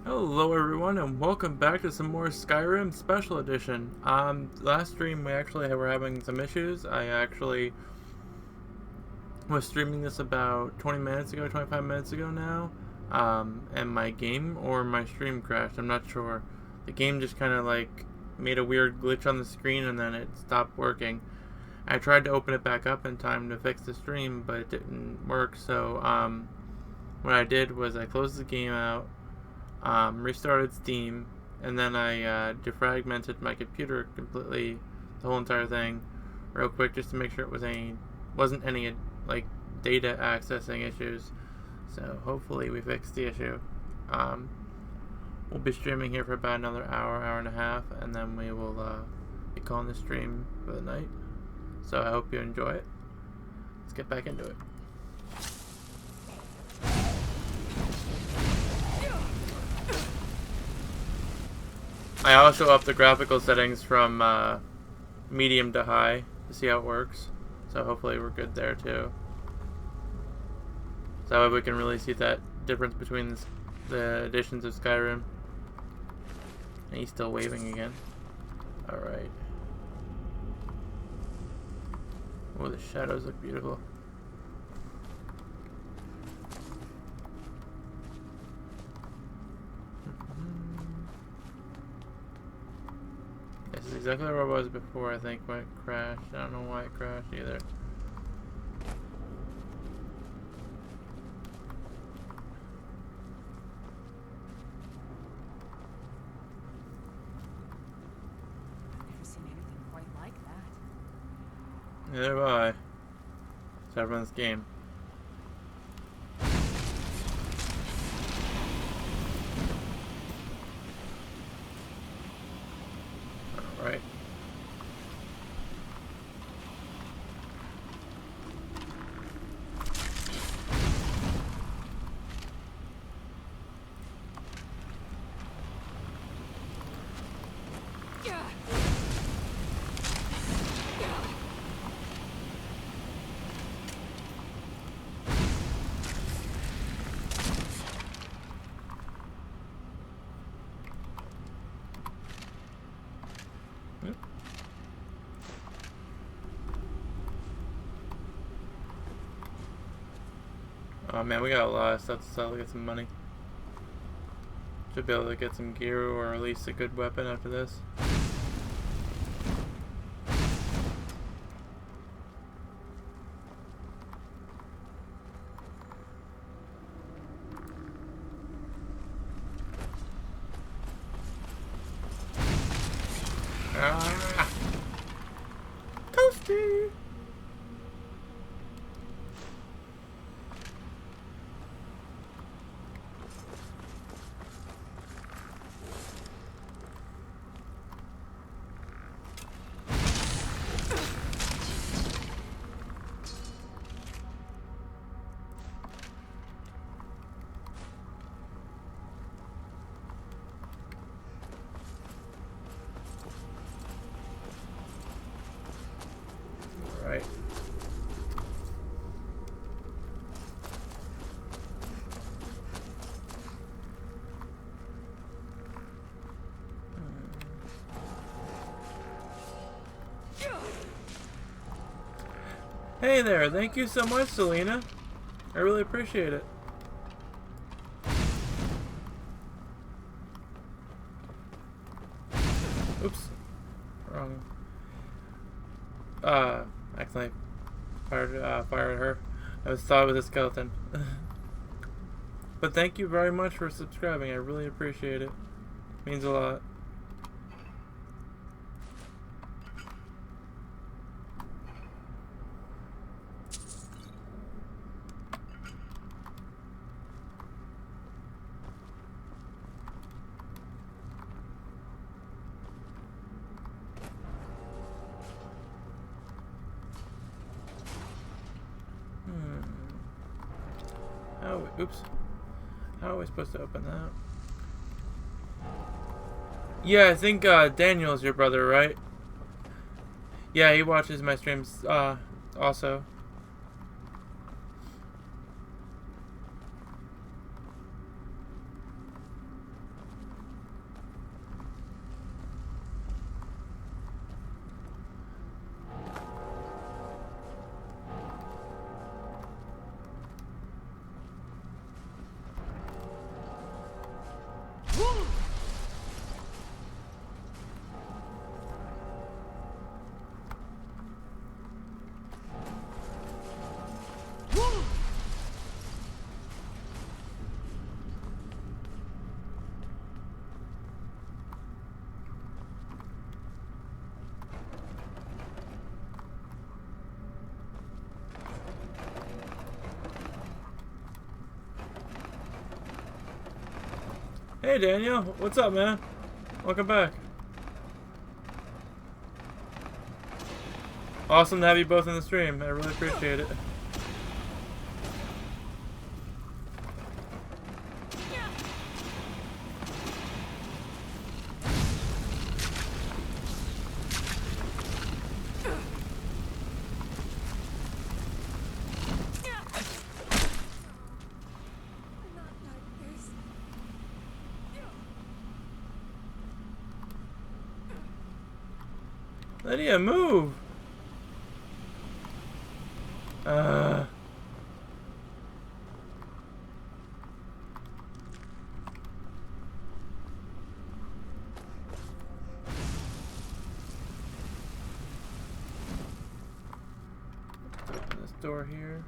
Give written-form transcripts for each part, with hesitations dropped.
Hello everyone and welcome back to some more Skyrim Special Edition. Last stream we actually were having some issues. I actually was streaming this about 20 minutes ago, 25 minutes ago now. And my game or my stream crashed. I'm not sure. The game just kind of like made a weird glitch on the screen and then it stopped working. I tried to open it back up in time to fix the stream, but it didn't work. So what I did was I closed the game out, restarted Steam, and then I defragmented my computer completely, the whole entire thing, real quick, just to make sure it wasn't any like data accessing issues. So hopefully we fixed the issue. We'll be streaming here for about another hour and a half, and then we will be calling the stream for the night. So I hope you enjoy it. Let's get back into it. I also upped the graphical settings from medium to high to see how it works. So hopefully we're good there too. So that way we can really see that difference between the editions of Skyrim. And he's still waving again. Alright. Oh, the shadows look beautiful. This is exactly where I was before, I think, when it crashed. I don't know why it crashed either. Never seen anything quite like that. Neither have I. So everyone's game. Alright. Oh man, we got a lot of stuff to sell to get some money. Should be able to get some gear or at least a good weapon after this. Ah! Toasty! Right. Hey there, thank you so much, Selena. I really appreciate it. Oops. Wrong. Accidentally fired at her. I thought it was a skeleton. But thank you very much for subscribing. I really appreciate it. Means a lot. Oops. How are we supposed to open that? Yeah, I think Daniel's your brother, right? Yeah, he watches my streams also. Hey Daniel, what's up, man? Welcome back. Awesome to have you both in the stream. I really appreciate it. Lydia, move! Open this door here.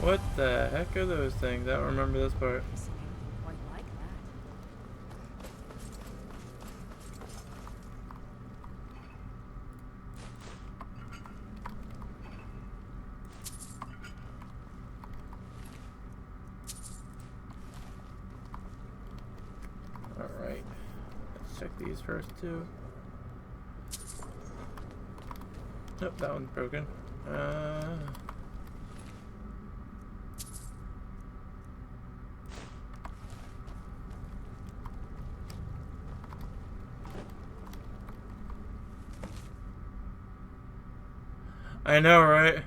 What the heck are those things? I don't remember this part. I've seen anything quite like that. Alright. Let's check these first too. Nope, that one's broken. I know, right?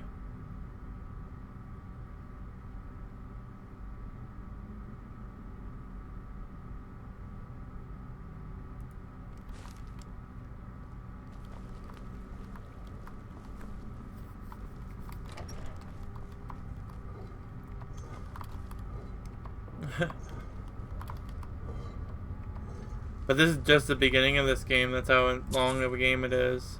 But this is just the beginning of this game. That's how long of a game it is.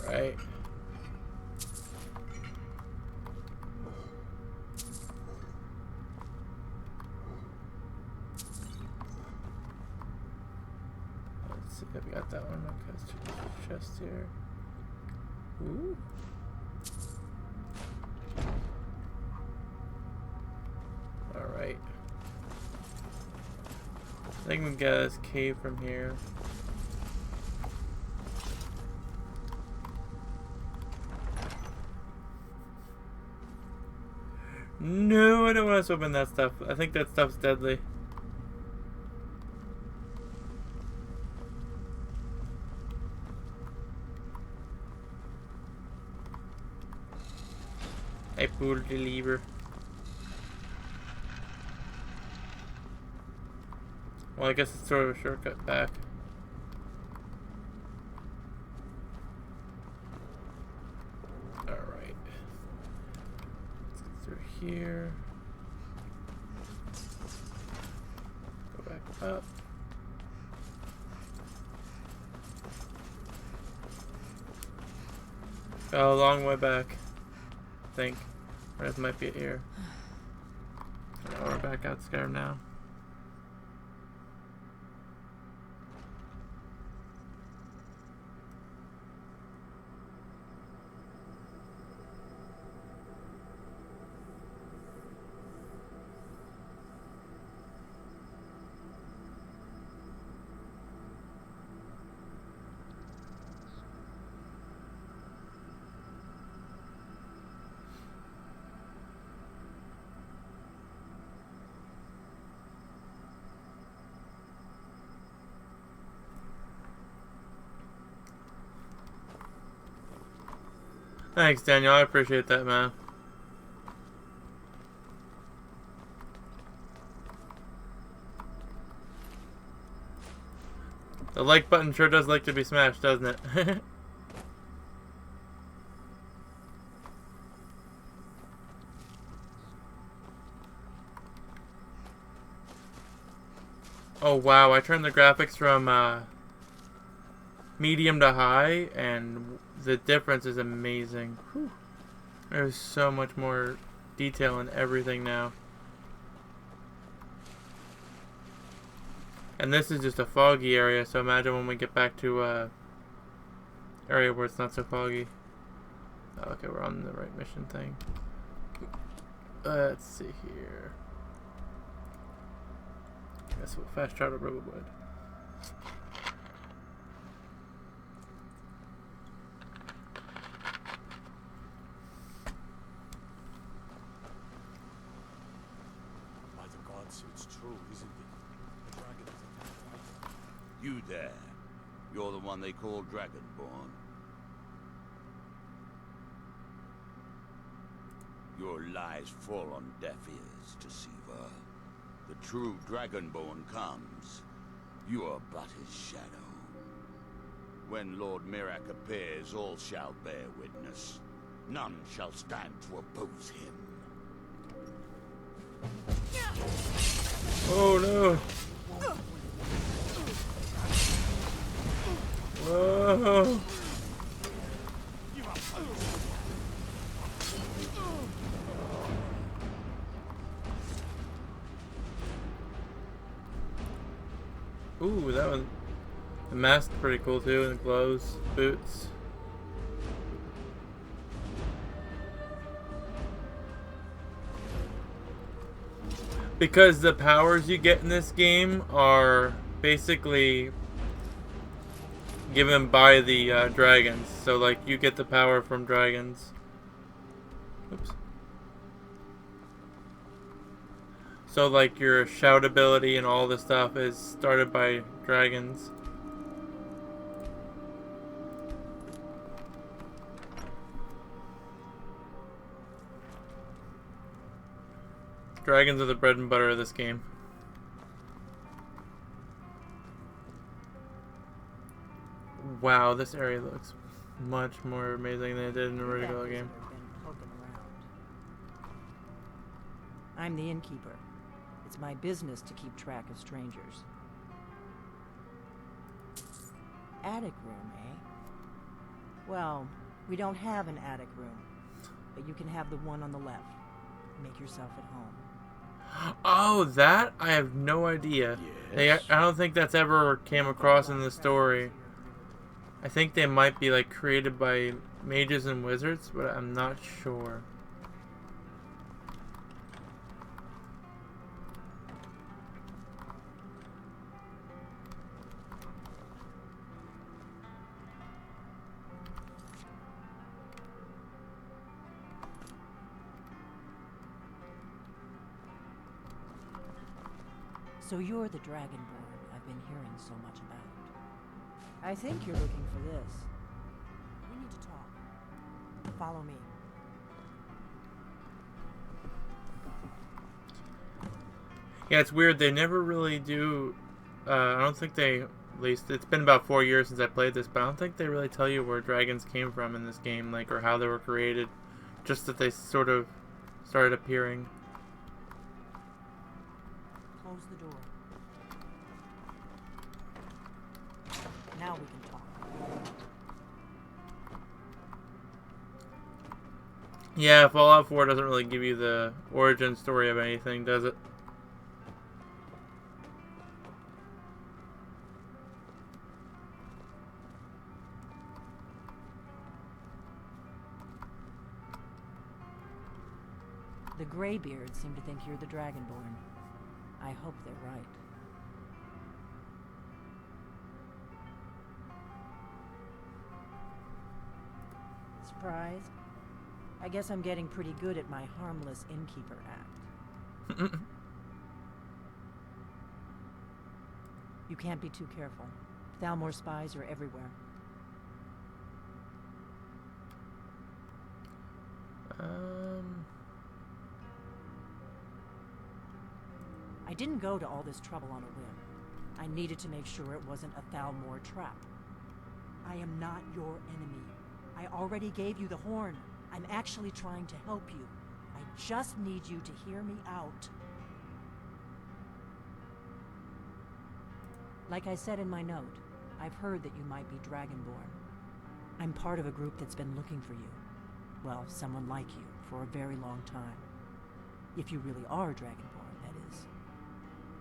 Alright. Let's see if we got that one. Okay, let's check this chest here. Ooh. Alright. I think we can get this cave from here. No, I don't want to open that stuff. I think that stuff's deadly. I pulled the lever. Well, I guess it's sort of a shortcut back. Alright. Let's get through here. Go back up. Oh, a long way back. I think. Or this might be it here. Oh, we're back out Skyrim now. Thanks, Daniel. I appreciate that, man. The like button sure does like to be smashed, doesn't it? Oh wow, I turned the graphics from medium to high, and the difference is amazing. Whew. There's so much more detail in everything now. And this is just a foggy area, so imagine when we get back to area where it's not so foggy. Oh, okay, we're on the right mission thing. Let's see here. Guess we'll fast travel to Riverwood. By the gods, it's true, isn't it? The dragon is attacked. You there. You're the one they call Dragonborn. Your lies fall on deaf ears, Deceiver. The true Dragonborn comes. You are but his shadow. When Lord Mirak appears, all shall bear witness. None shall stand to oppose him. Oh no! Whoa! Ooh, that one. The mask's pretty cool too, and the gloves, boots. Because the powers you get in this game are basically given by the dragons. So, like, you get the power from dragons. Oops. So, like, your shout ability and all this stuff is started by dragons. Dragons are the bread and butter of this game. Wow, this area looks much more amazing than it did in a regular game. I'm the innkeeper. It's my business to keep track of strangers. Attic room, eh? Well, we don't have an attic room, but you can have the one on the left. Make yourself at home. Oh, that? I have no idea. Yes. I don't think that's ever came across in the story. I think they might be like created by mages and wizards, but I'm not sure. So you're the Dragonborn I've been hearing so much about. I think you're looking for this. We need to talk. Follow me. Yeah, it's weird. They never really do. I don't think they. At least it's been about 4 years since I played this, but I don't think they really tell you where dragons came from in this game, like, or how they were created. Just that they sort of started appearing. Close the door. Now we can talk. Yeah, Fallout 4 doesn't really give you the origin story of anything, does it? The Greybeards seem to think you're the Dragonborn. I hope they're right. Surprised? I guess I'm getting pretty good at my harmless innkeeper act. You can't be too careful. Thalmor spies are everywhere. I didn't go to all this trouble on a whim. I needed to make sure it wasn't a Thalmor trap. I am not your enemy. I already gave you the horn. I'm actually trying to help you. I just need you to hear me out. Like I said in my note, I've heard that you might be Dragonborn. I'm part of a group that's been looking for you. Well, someone like you, for a very long time. If you really are Dragonborn, that is.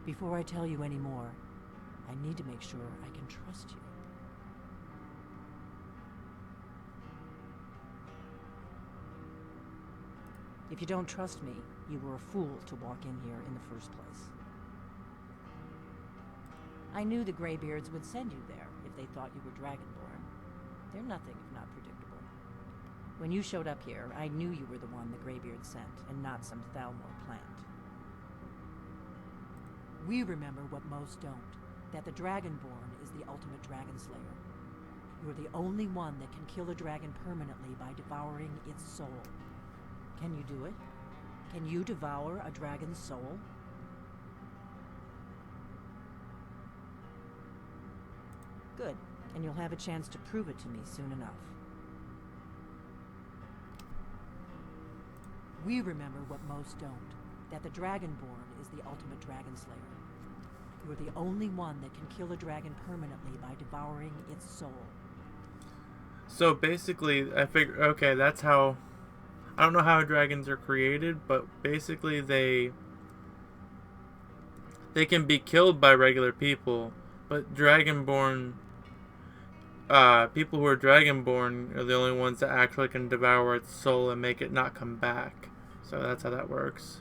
Before I tell you any more, I need to make sure I can trust you. If you don't trust me, you were a fool to walk in here in the first place. I knew the Greybeards would send you there if they thought you were Dragonborn. They're nothing if not predictable. When you showed up here, I knew you were the one the Greybeards sent, and not some Thalmor plant. We remember what most don't, that the Dragonborn is the ultimate dragon slayer. You're the only one that can kill a dragon permanently by devouring its soul. Can you do it? Can you devour a dragon's soul? Good, and you'll have a chance to prove it to me soon enough. We remember what most don't, that the Dragonborn is the ultimate dragon slayer. You're the only one that can kill a dragon permanently by devouring its soul. So basically, I figure, okay, that's how, I don't know how dragons are created, but basically they can be killed by regular people, but Dragonborn, people who are Dragonborn are the only ones that actually can devour its soul and make it not come back. So that's how that works.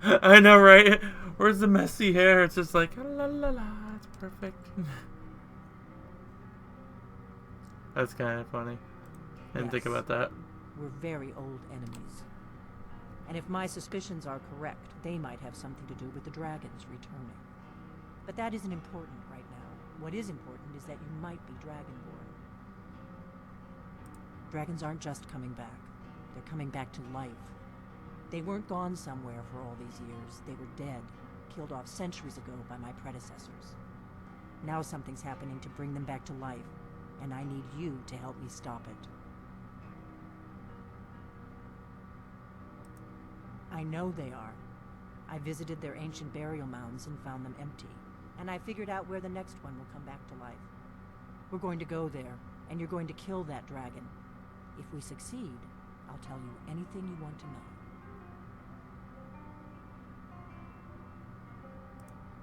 I know, right? Where's the messy hair? It's just like, la la la, it's perfect. That's kind of funny. I didn't think about that. We're very old enemies. And if my suspicions are correct, they might have something to do with the dragons returning. But that isn't important right now. What is important is that you might be Dragonborn. Dragons aren't just coming back. They're coming back to life. They weren't gone somewhere for all these years. They were dead, killed off centuries ago by my predecessors. Now something's happening to bring them back to life, and I need you to help me stop it. I know they are. I visited their ancient burial mounds and found them empty, and I figured out where the next one will come back to life. We're going to go there, and you're going to kill that dragon. If we succeed, I'll tell you anything you want to know.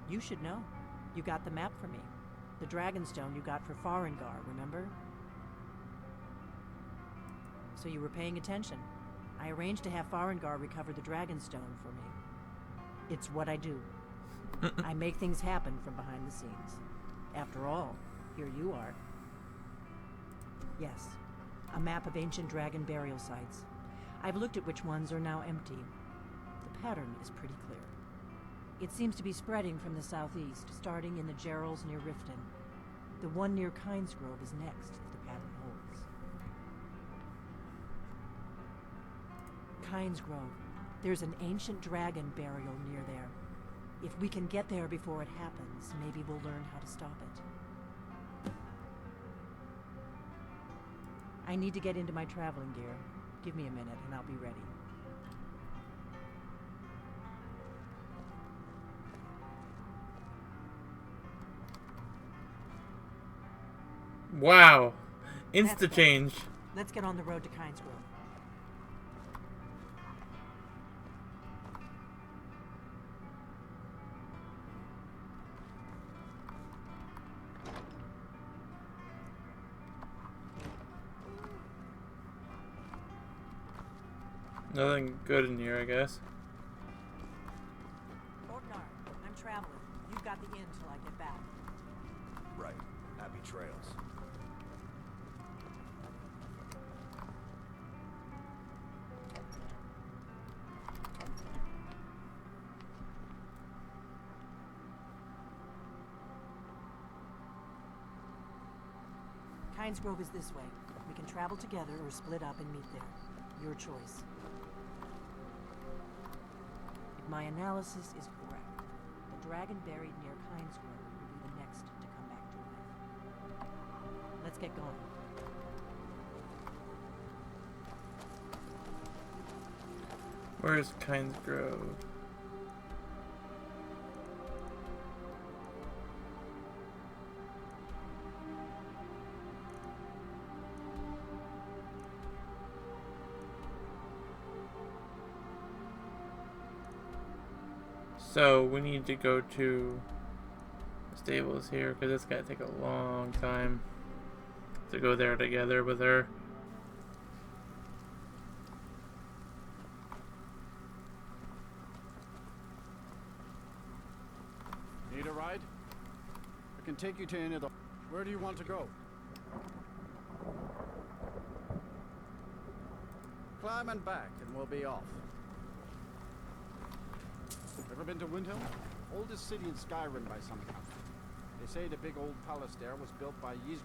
You should know. You got the map for me. The Dragonstone you got for Farengar, remember? So you were paying attention. I arranged to have Farengar recover the Dragonstone for me. It's what I do. I make things happen from behind the scenes. After all, here you are. Yes, a map of ancient dragon burial sites. I've looked at which ones are now empty. The pattern is pretty clear. It seems to be spreading from the southeast, starting in the Gerals near Riften. The one near Kynesgrove is next, if the pattern holds. Kynesgrove. There's an ancient dragon burial near there. If we can get there before it happens, maybe we'll learn how to stop it. I need to get into my traveling gear. Give me a minute and I'll be ready. Wow. Insta change. Let's get on the road to Kynesgrove. Nothing good in here, I guess. Orgnar, I'm traveling. You've got the inn till I get back. Right. Happy trails. Kynesgrove is this way. We can travel together or split up and meet there. Your choice. If my analysis is correct, the dragon buried near Kynesgrove will be the next to come back to life. Let's get going. Where's Kynesgrove? So we need to go to the stables here because it's gonna take a long time to go there together with her. Need a ride? I can take you to any of the... Where do you want to go? Climb and back, and we'll be off. Ever been to Windhelm? Oldest city in Skyrim by some count. They say the big old palace there was built by Ys...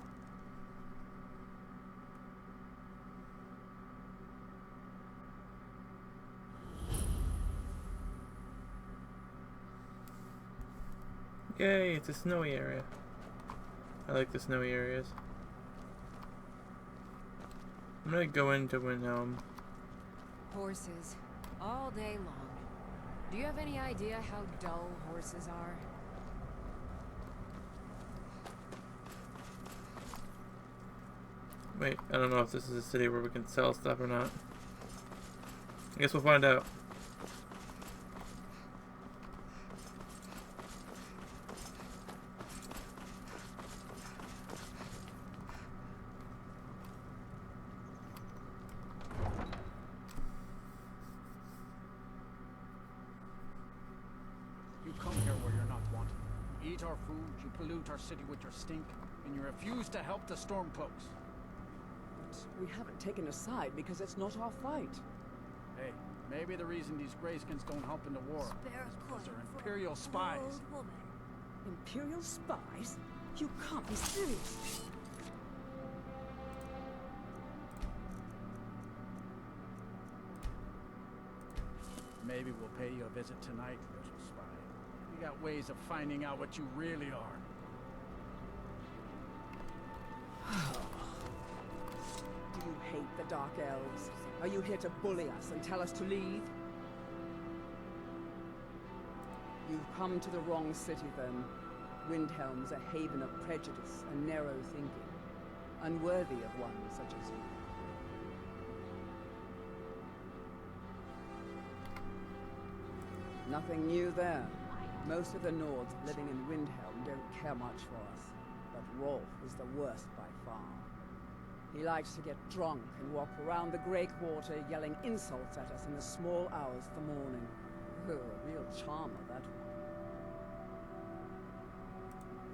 Yay, it's a snowy area. I like the snowy areas. I'm gonna go into Windhelm. Horses. All day long. Do you have any idea how dull horses are? Wait, I don't know if this is a city where we can sell stuff or not. I guess we'll find out. You come here where you're not wanted. You eat our food, you pollute our city with your stink, and you refuse to help the Stormcloaks. We haven't taken a side because it's not our fight. Hey, maybe the reason these Greyskins don't help in the war is because they're Imperial spies. Imperial spies? You can't be serious. Maybe we'll pay you a visit tonight, little spy. We got ways of finding out what you really are. Do you hate the Dark Elves? Are you here to bully us and tell us to leave? You've come to the wrong city, then. Windhelm's a haven of prejudice and narrow thinking, unworthy of one such as you. Nothing new there. Most of the Nords living in Windhelm don't care much for us, but Rolf is the worst by far. He likes to get drunk and walk around the Greywater yelling insults at us in the small hours of the morning. Oh, a real charmer, that one.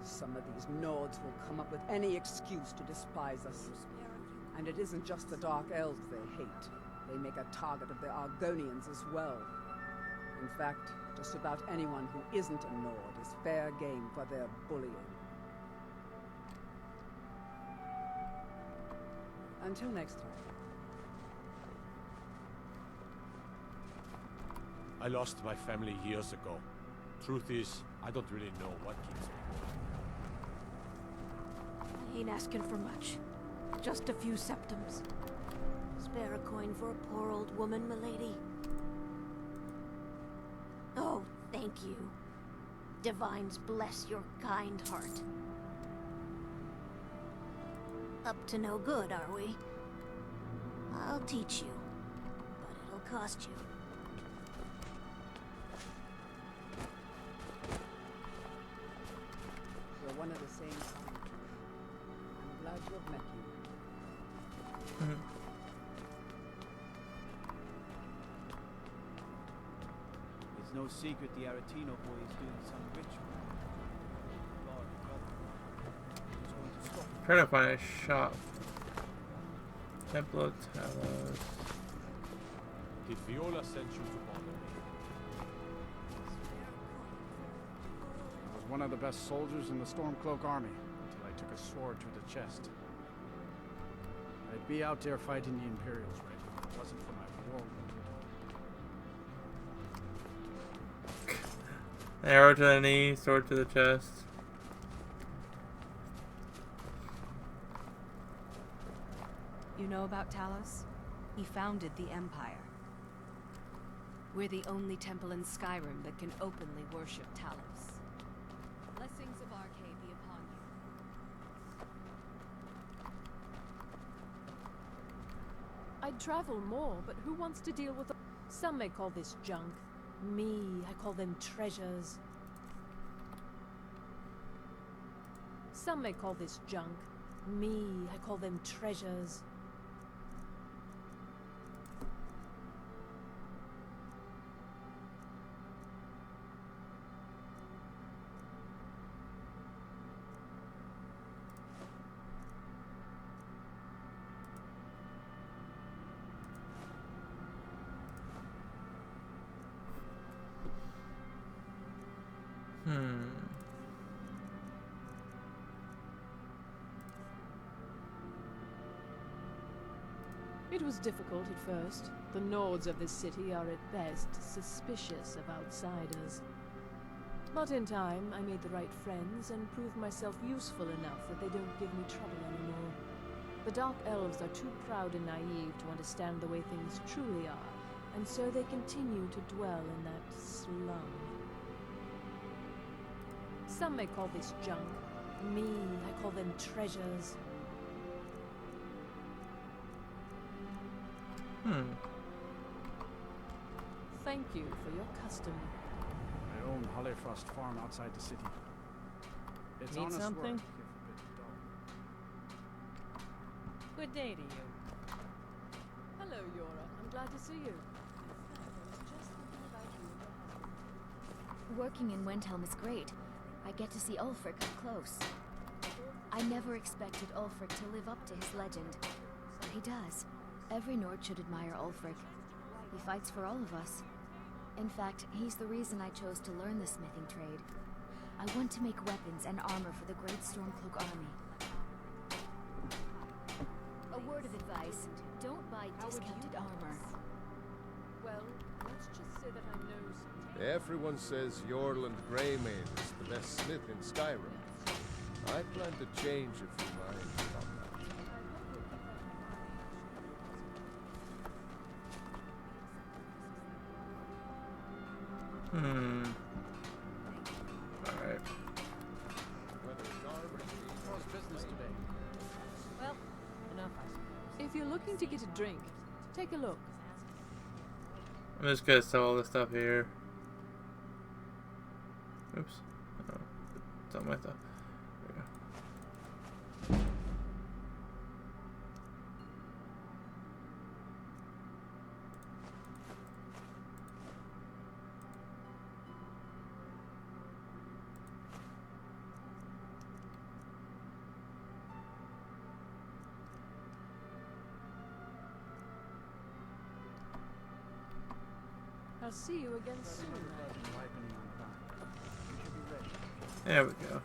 Some of these Nords will come up with any excuse to despise us. And it isn't just the Dark Elves they hate. They make a target of the Argonians as well. In fact, just about anyone who isn't a Nord is fair game for their bullying. Until next time. I lost my family years ago. Truth is, I don't really know what keeps me going. I ain't asking for much. Just a few septums. Spare a coin for a poor old woman, milady. Oh, thank you. Divines bless your kind heart. Up to no good, are we? I'll teach you, but it'll cost you. We're one of the same kind. I'm glad to have met you. It's no secret the Aretino boy is doing some ritual. God, who's going to stop him? Trying to find a shop. Templo Talos. Did Viola send you to bother me? I was one of the best soldiers in the Stormcloak army until I took a sword to the chest. I'd be out there fighting the Imperials right if it wasn't for my war wound. Arrow to the knee, sword to the chest. You know about Talos? He founded the Empire. We're the only temple in Skyrim that can openly worship Talos. Blessings of Arcade be upon you. I'd travel more, but who wants to deal with... Some may call this junk. Me, I call them treasures. Some may call this junk. Me, I call them treasures. It was difficult at first. The Nords of this city are at best suspicious of outsiders. But in time, I made the right friends and proved myself useful enough that they don't give me trouble anymore. The Dark Elves are too proud and naive to understand the way things truly are, and so they continue to dwell in that slum. Some may call this junk. Me, I call them treasures. Thank you for your custom. I own Hollyfrost Farm outside the city. It's Need honest something? work, if a bit dull. Good day to you. Hello, Yora. I'm glad to see you. In fact, I was just thinking about you and your husband. Working in Windhelm is great. I get to see Ulfric up close. I never expected Ulfric to live up to his legend, but he does. Every Nord should admire Ulfric. He fights for all of us. In fact, he's the reason I chose to learn the smithing trade. I want to make weapons and armor for the great Stormcloak army. A word of advice, don't buy discounted armor. Well, let's just say that I know something. Everyone says Yorland Greymane is the best smith in Skyrim. I plan to change a few minds about that. Alright. How's business today? Well, enough, I suppose. If you're looking to get a drink, take a look. I'm just gonna sell all this stuff here. Oops. Oh, it's on my stuff. There we go. I'll see you again soon. Ripening on the vine. You should be ready. There we go.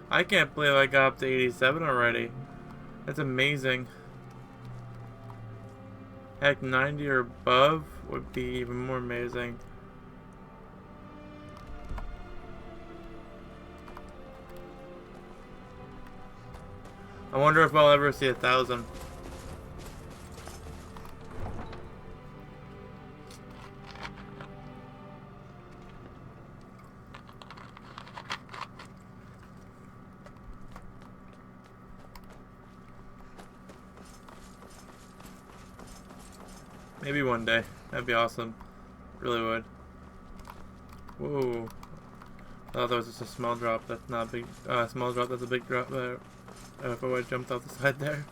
I can't believe I got up to 87 already. That's amazing. Heck, 90 or above would be even more amazing. I wonder if I'll ever see 1,000. Maybe one day. That'd be awesome. Really would. Whoa. I thought that was just a small drop. That's not a big... small drop. That's a big drop there. If I would have jumped off the side there.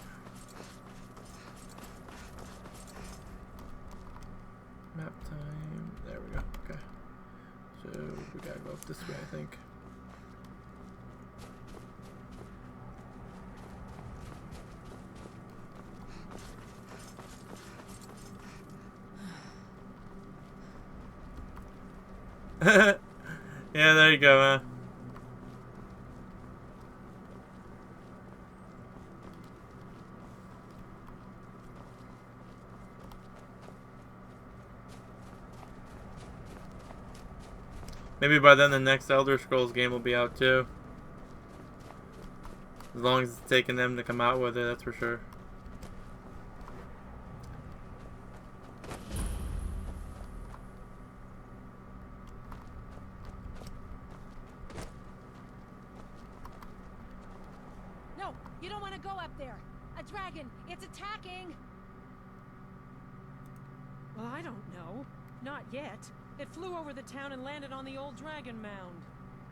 Map time. There we go. Okay. So we gotta go up this way, I think. Yeah, there you go, man. Maybe by then the next Elder Scrolls game will be out too. As long as it's taking them to come out with it, that's for sure. No, you don't want to go up there. A dragon, it's attacking. Well, I don't know. Not yet. It flew over the town and landed on the old dragon mound.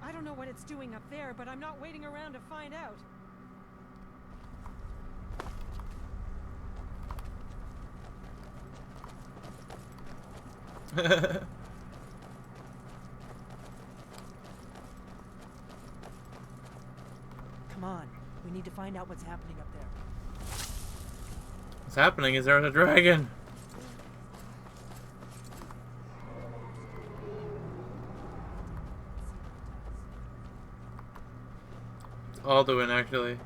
I don't know what it's doing up there, but I'm not waiting around to find out. Come on. We need to find out what's happening up there. What's happening is there's a dragon. Alduin, actually.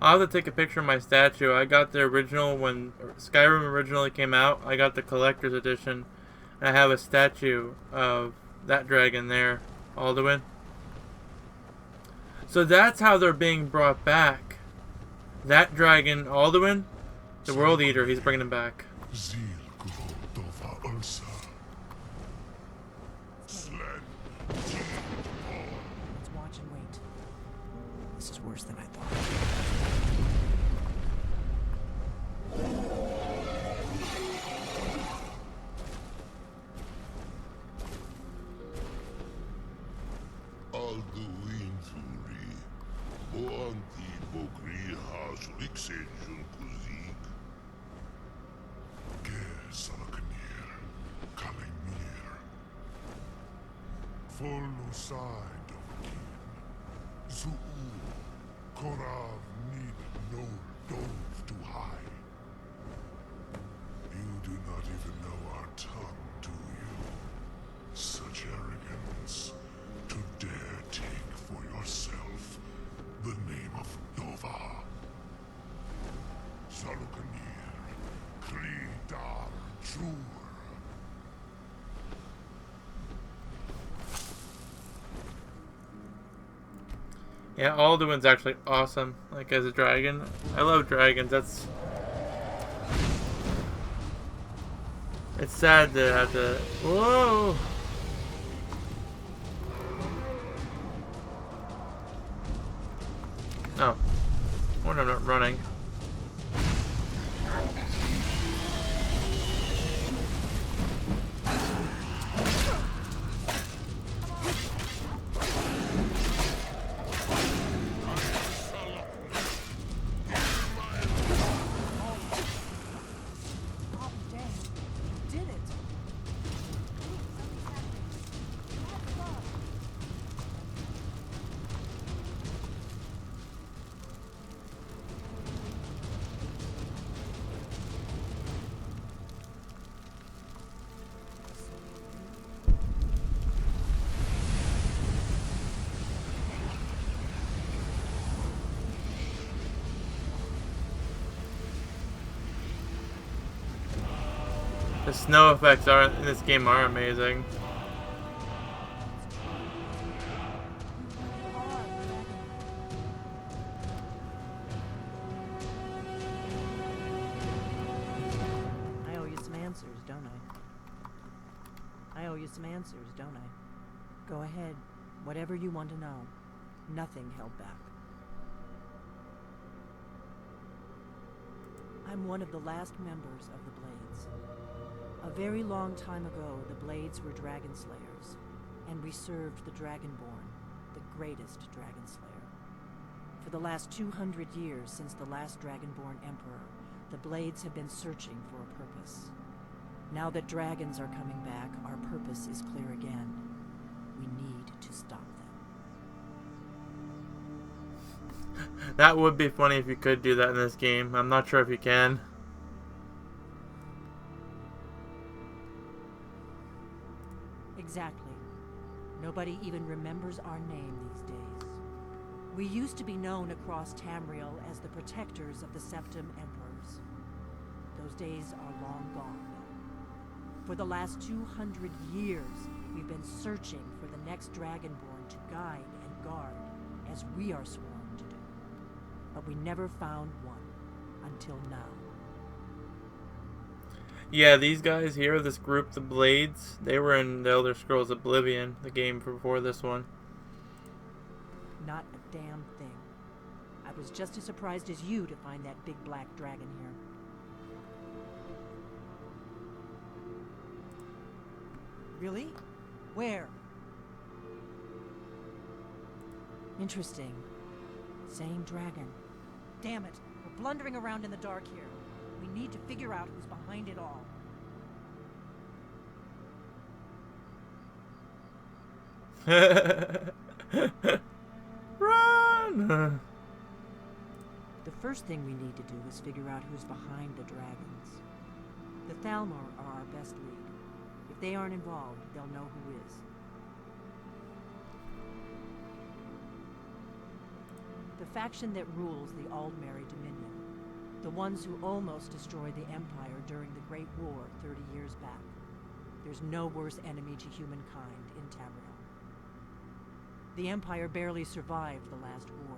I'll have to take a picture of my statue. I got the original when Skyrim originally came out. I got the collector's edition. And I have a statue of that dragon there, Alduin. So that's how they're being brought back. That dragon, Alduin, the World Eater, he's bringing him back. Let's watch and wait. This is worse than I thought. You do not even know our tongue, do you? Such arrogance to dare take for yourself the name of Dova. Salukanir, Kridar, Jur. Yeah, Alduin's actually awesome. Like, as a dragon. I love dragons. That's... It's sad to have to... Whoa! Oh. I wonder I'm not running. The snow effects in this game are amazing. I owe you some answers, don't I? I owe you some answers, don't I? Go ahead. Whatever you want to know. Nothing held back. I'm one of the last members of the Blades. A very long time ago, the Blades were Dragon Slayers, and we served the Dragonborn, the greatest Dragon Slayer. For the last 200 years since the last Dragonborn Emperor, the Blades have been searching for a purpose. Now that dragons are coming back, our purpose is clear again. We need to stop them. That would be funny if you could do that in this game. I'm not sure if you can. Exactly. Nobody even remembers our name these days. We used to be known across Tamriel as the protectors of the Septim Emperors. Those days are long gone, though. For the last 200 years, We've been searching for the next Dragonborn to guide and guard, as we are sworn to do. But we never found one, until now. Yeah, these guys here, this group, the Blades, they were in the Elder Scrolls Oblivion, the game before this one. Not a damn thing. I was just as surprised as you to find that big black dragon here. Really? Where? Interesting. Same dragon. Damn it, we're blundering around in the dark here. We need to figure out who's behind it all. Run! The first thing we need to do is figure out who's behind the dragons. The Thalmor are our best lead. If they aren't involved, they'll know who is. The faction that rules the Aldmeri Dominion. The ones who almost destroyed the Empire during the Great War 30 years back. There's no worse enemy to humankind in Tamriel. The Empire barely survived the last war.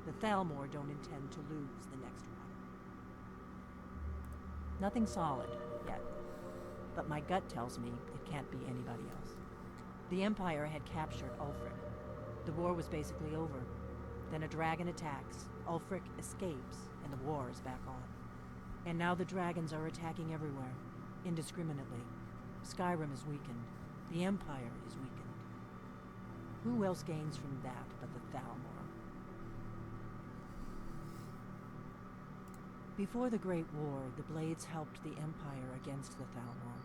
The Thalmor don't intend to lose the next one. Nothing solid, yet. But my gut tells me it can't be anybody else. The Empire had captured Ulfric. The war was basically over. Then a dragon attacks, Ulfric escapes, and the war is back on. And now the dragons are attacking everywhere, indiscriminately. Skyrim is weakened. The Empire is weakened. Who else gains from that but the Thalmor? Before the Great War, the Blades helped the Empire against the Thalmor.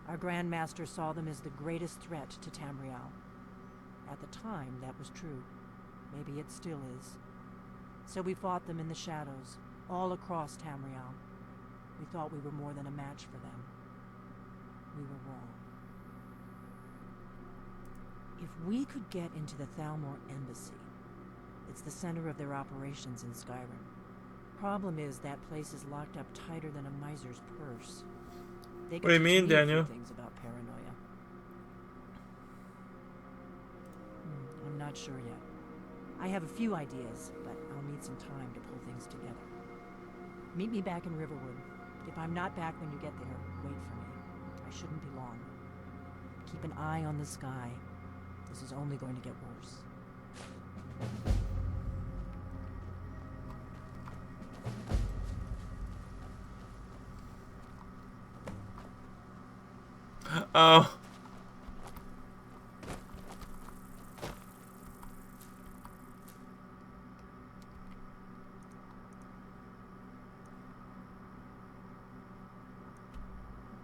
Our Grandmaster saw them as the greatest threat to Tamriel. At the time, that was true. Maybe it still is. So we fought them in the shadows, all across Tamriel. We thought we were more than a match for them. We were wrong. If we could get into the Thalmor embassy, it's the center of their operations in Skyrim. Problem is, that place is locked up tighter than a miser's purse. They What do you mean, teach me a few Daniel? things about paranoia. I'm not sure yet. I have a few ideas, but I'll need some time to pull things together. Meet me back in Riverwood. If I'm not back when you get there, wait for me. I shouldn't be long. Keep an eye on the sky. This is only going to get worse. Oh.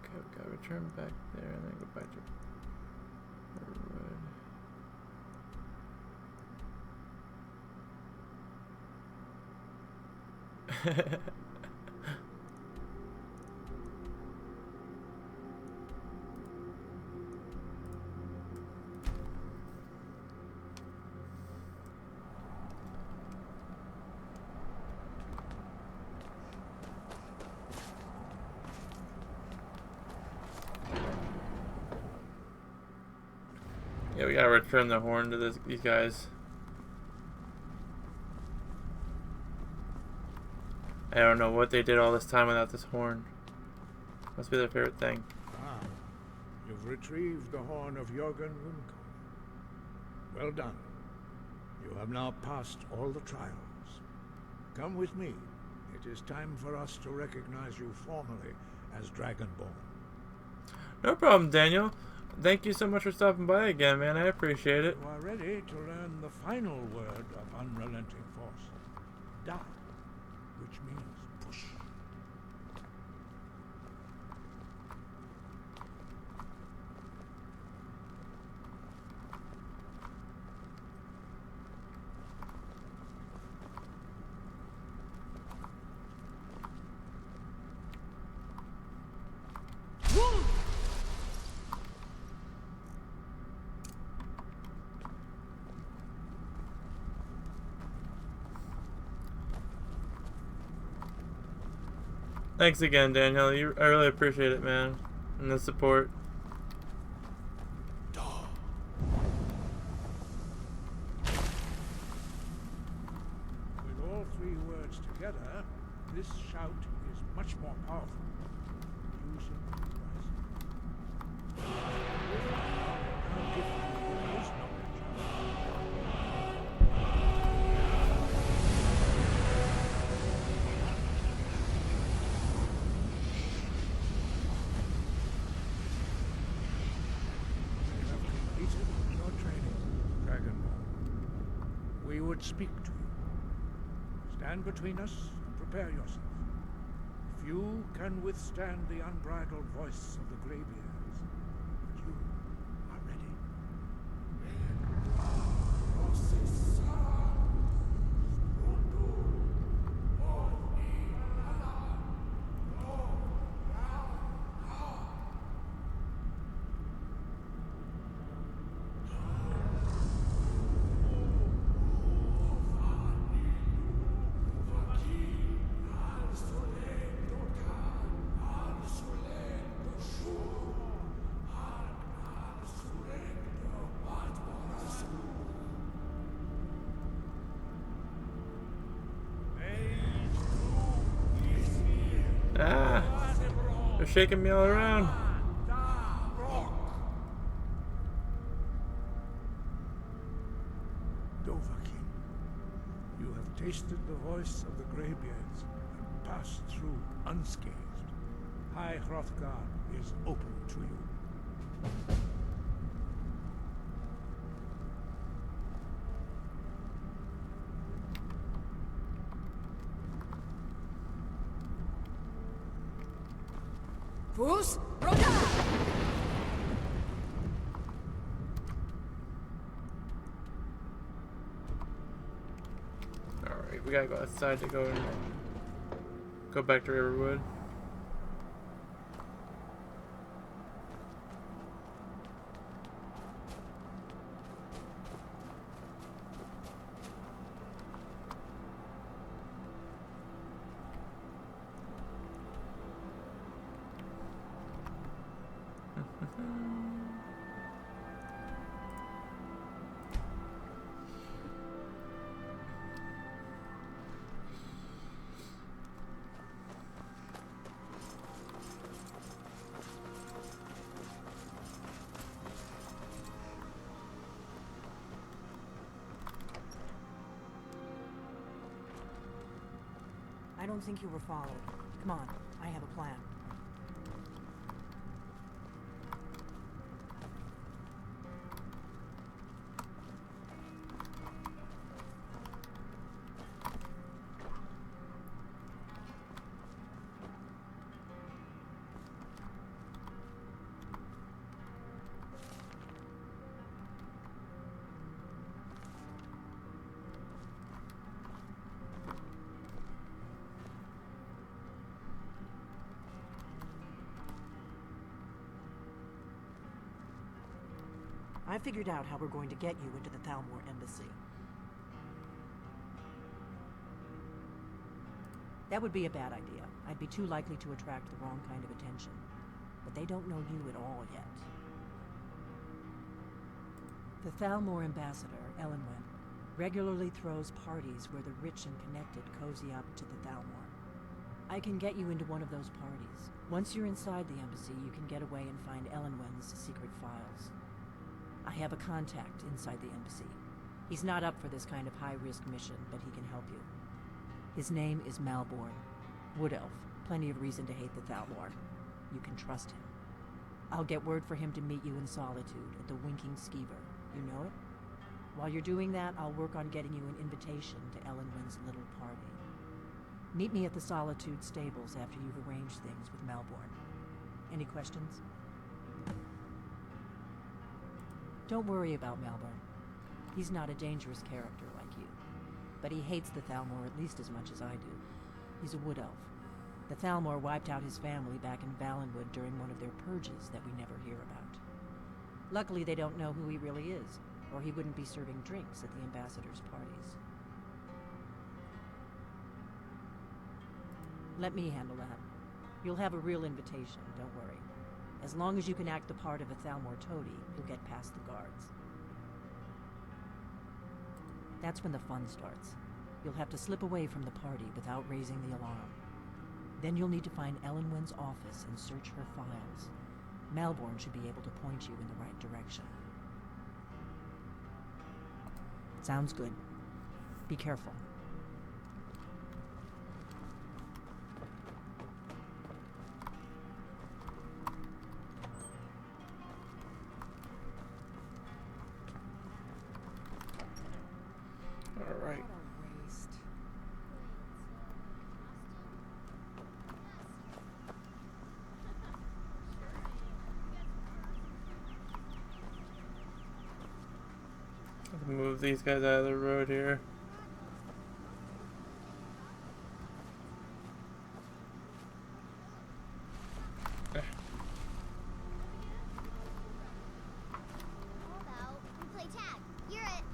Okay, we gotta return back there and then go back to Riverwood. Yeah, we gotta return the horn to these guys. I don't know what they did all this time without this horn. Must be their favorite thing. Ah, you've retrieved the horn of Jörgen Wundko. Well done. You have now passed all the trials. Come with me. It is time for us to recognize you formally as Dragonborn. No problem, Daniel. Thank you so much for stopping by again, man. I appreciate it. You are ready to learn the final word of unrelenting force. Da, which means push. Thanks again, Daniel. I really appreciate it, man. And the support. together, this shout is much more powerful. Use it wisely. I'll give you this knowledge. You have completed your training, Dragonborn. We would speak to you. Stand between us and prepare yourself. Few can withstand the unbridled voice of the Greybeards, but you are ready. Ah! They're shaking me all around. Dovahkiin, you have tasted the voice of the Greybeards and passed through unscathed. High Hrothgar is open to you. Fus Roda! Alright, we gotta go outside to go back to Riverwood. I don't think you were followed. Come on, I have a plan. I figured out how we're going to get you into the Thalmor embassy. That would be a bad idea. I'd be too likely to attract the wrong kind of attention. But they don't know you at all yet. The Thalmor ambassador, Elenwen, regularly throws parties where the rich and connected cozy up to the Thalmor. I can get you into one of those parties. Once you're inside the embassy, you can get away and find Elenwen's secret files. I have a contact inside the embassy. He's not up for this kind of high-risk mission, but he can help you. His name is Malborn. Wood Elf. Plenty of reason to hate the Thalmor. You can trust him. I'll get word for him to meet you in Solitude at the Winking Skeever. You know it? While you're doing that, I'll work on getting you an invitation to Elenwen's little party. Meet me at the Solitude stables after you've arranged things with Malborn. Any questions? Don't worry about Malborn. He's not a dangerous character like you. But he hates the Thalmor at least as much as I do. He's a wood elf. The Thalmor wiped out his family back in Valenwood during one of their purges that we never hear about. Luckily, they don't know who he really is, or he wouldn't be serving drinks at the ambassador's parties. Let me handle that. You'll have a real invitation, don't worry. As long as you can act the part of a Thalmor toady, you'll get past the guards. That's when the fun starts. You'll have to slip away from the party without raising the alarm. Then you'll need to find Elenwen's office and search her files. Malborn should be able to point you in the right direction. Sounds good. Be careful. All right. Move these guys out of the road here. We play tag. You're it.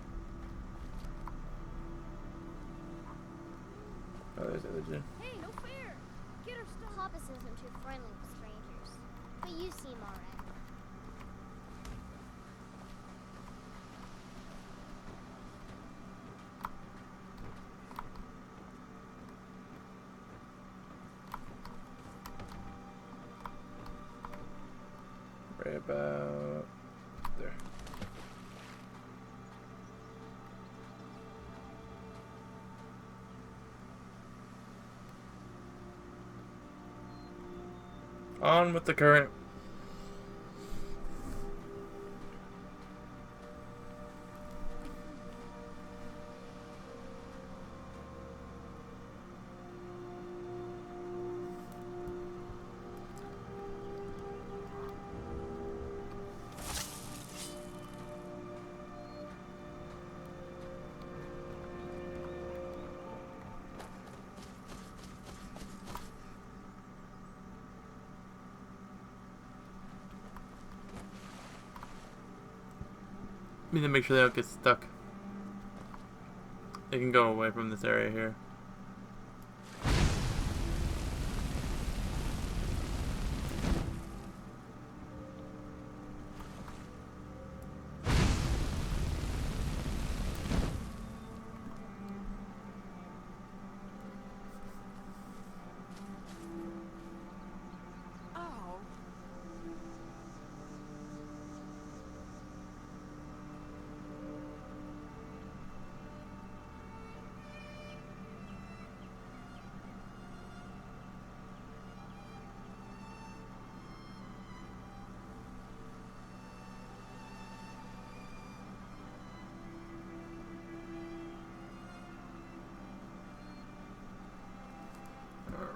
Oh, there's the other dude. Hey, no fair. Get her stuff. Papa says I'm too friendly with strangers, but you seem alright. Right about there. On with the current. Need to make sure they don't get stuck. They can go away from this area here.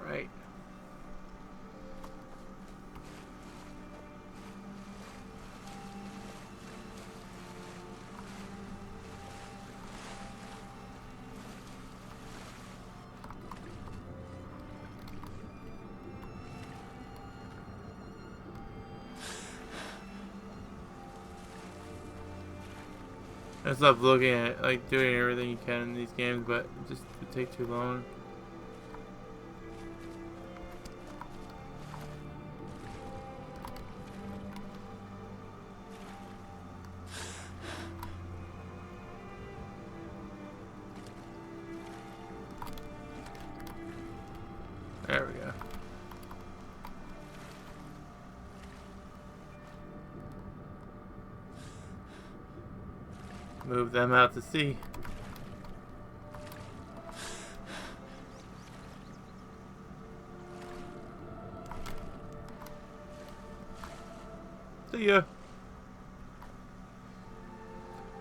Alright. I love looking at like doing everything you can in these games, but it just would take too long. There we go. Move them out to sea. See ya.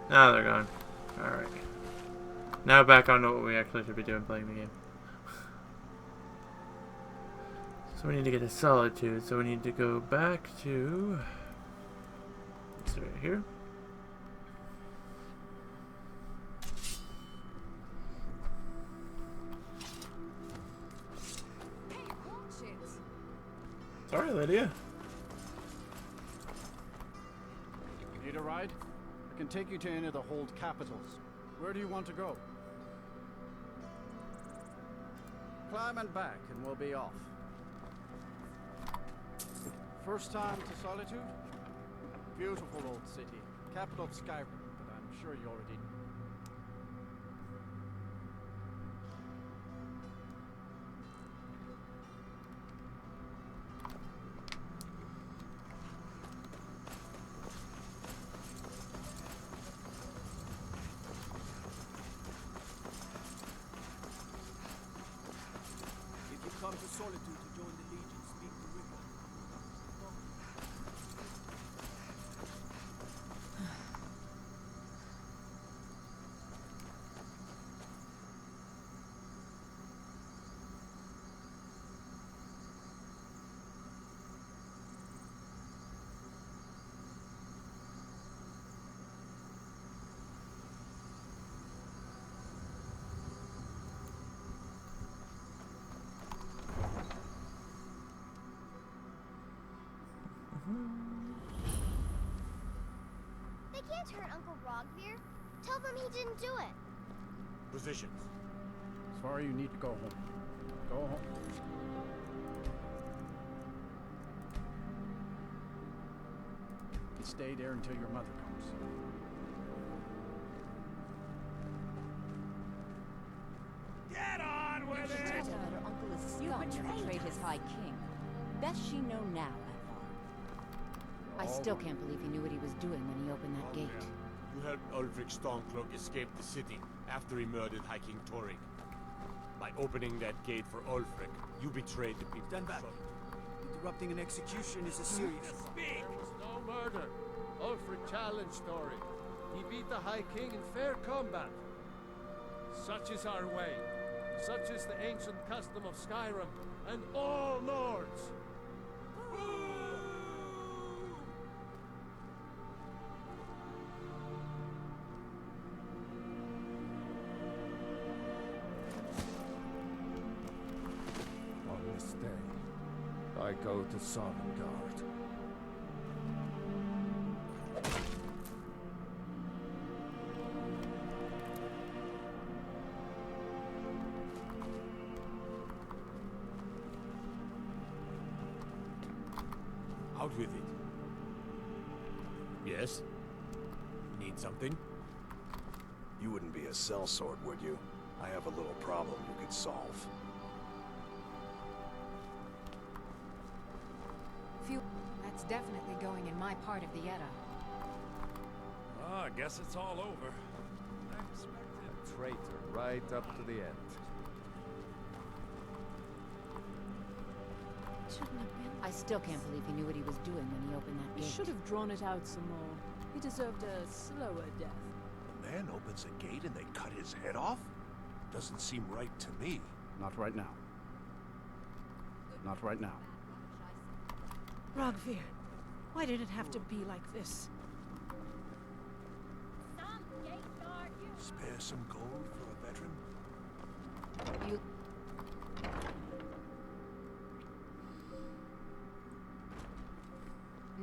Now they're gone. Alright. Now back on to what we actually should be doing, playing the game. So we need to get a solitude, so we need to go back to... It's right here. Sorry, Lydia. Need a ride? I can take you to any of the hold capitals. Where do you want to go? Climb and back, and we'll be off. First time to Solitude? Beautiful old city. Capital of Skyrim, but I'm sure you already know. They can't hurt Uncle Rogvir. Tell them he didn't do it. Positions. Sorry, you need to go home. Go home. And stay there until your mother comes. Get on with it! Tell her that her uncle is scum and betrayed his high king. Best she know now, I still can't believe he knew what he was doing when he opened that gate. You helped Ulfric Stormcloak escape the city after he murdered High King Torrik. By opening that gate for Ulfric, you betrayed the people. Stand back. Interrupting an execution is a serious... Speak! There was no murder. Ulfric challenged Thorin. He beat the High King in fair combat. Such is our way. Such is the ancient custom of Skyrim and all Lords. On this day, I go to Sovngarde. Out with it. Yes? Need something? You wouldn't be a sellsword, would you? I have a little problem you could solve. That's definitely going in my part of the Edda. Oh, I guess it's all over. I expected a traitor right up to the end. Shouldn't have been. I still can't believe he knew what he was doing when he opened that He gate. should have drawn it out some more. He deserved a slower death. A man opens a gate and they cut his head off? Doesn't seem right to me. Not right now. Not right now. Rogvir, why did it have to be like this? Spare some gold for a veteran? You...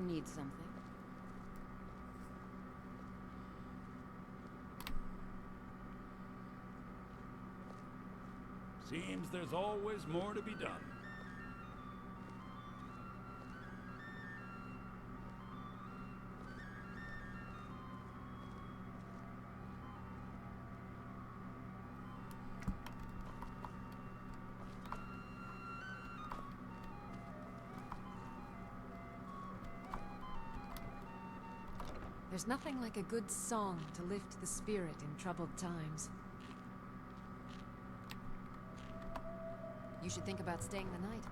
need something? Seems there's always more to be done. There's nothing like a good song to lift the spirit in troubled times. You should think about staying the night.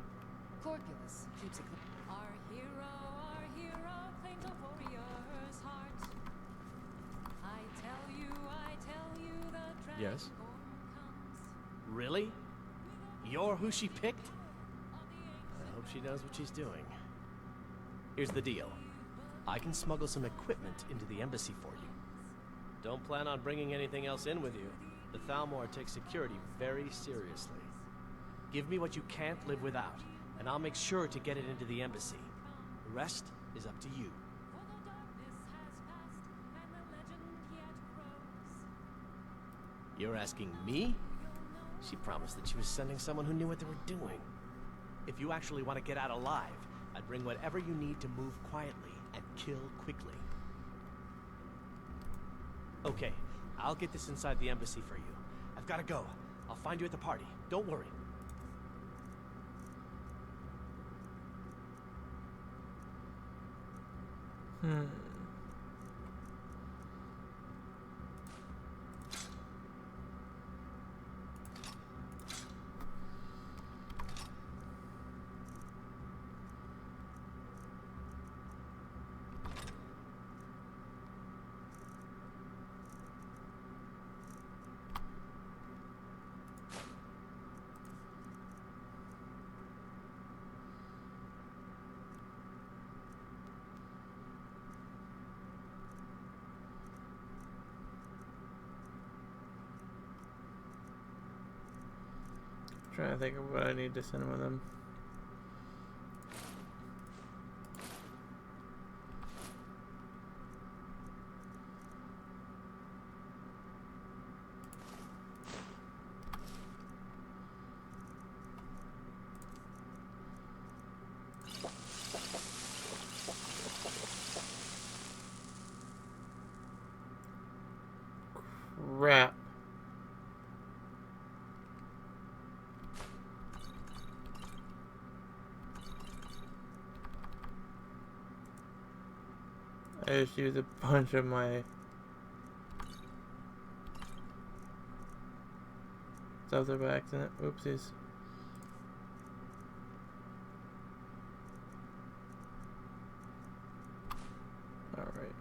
Corculus keeps it clean. Our hero, claims a warrior's heart. I tell you, the dragon Yes? comes. Really? You're who she picked? I hope she knows what she's doing. Here's the deal. I can smuggle some equipment into the embassy for you. Don't plan on bringing anything else in with you. The Thalmor takes security very seriously. Give me what you can't live without, and I'll make sure to get it into the embassy. The rest is up to you. You're asking me? She promised that she was sending someone who knew what they were doing. If you actually want to get out alive, I'd bring whatever you need to move quietly and kill quickly. Okay, I'll get this inside the embassy for you. I've got to go. I'll find you at the party. Don't worry. Trying to think of what I need to send with them. crap. I just used a bunch of my stuff there by accident. Oopsies. Alright.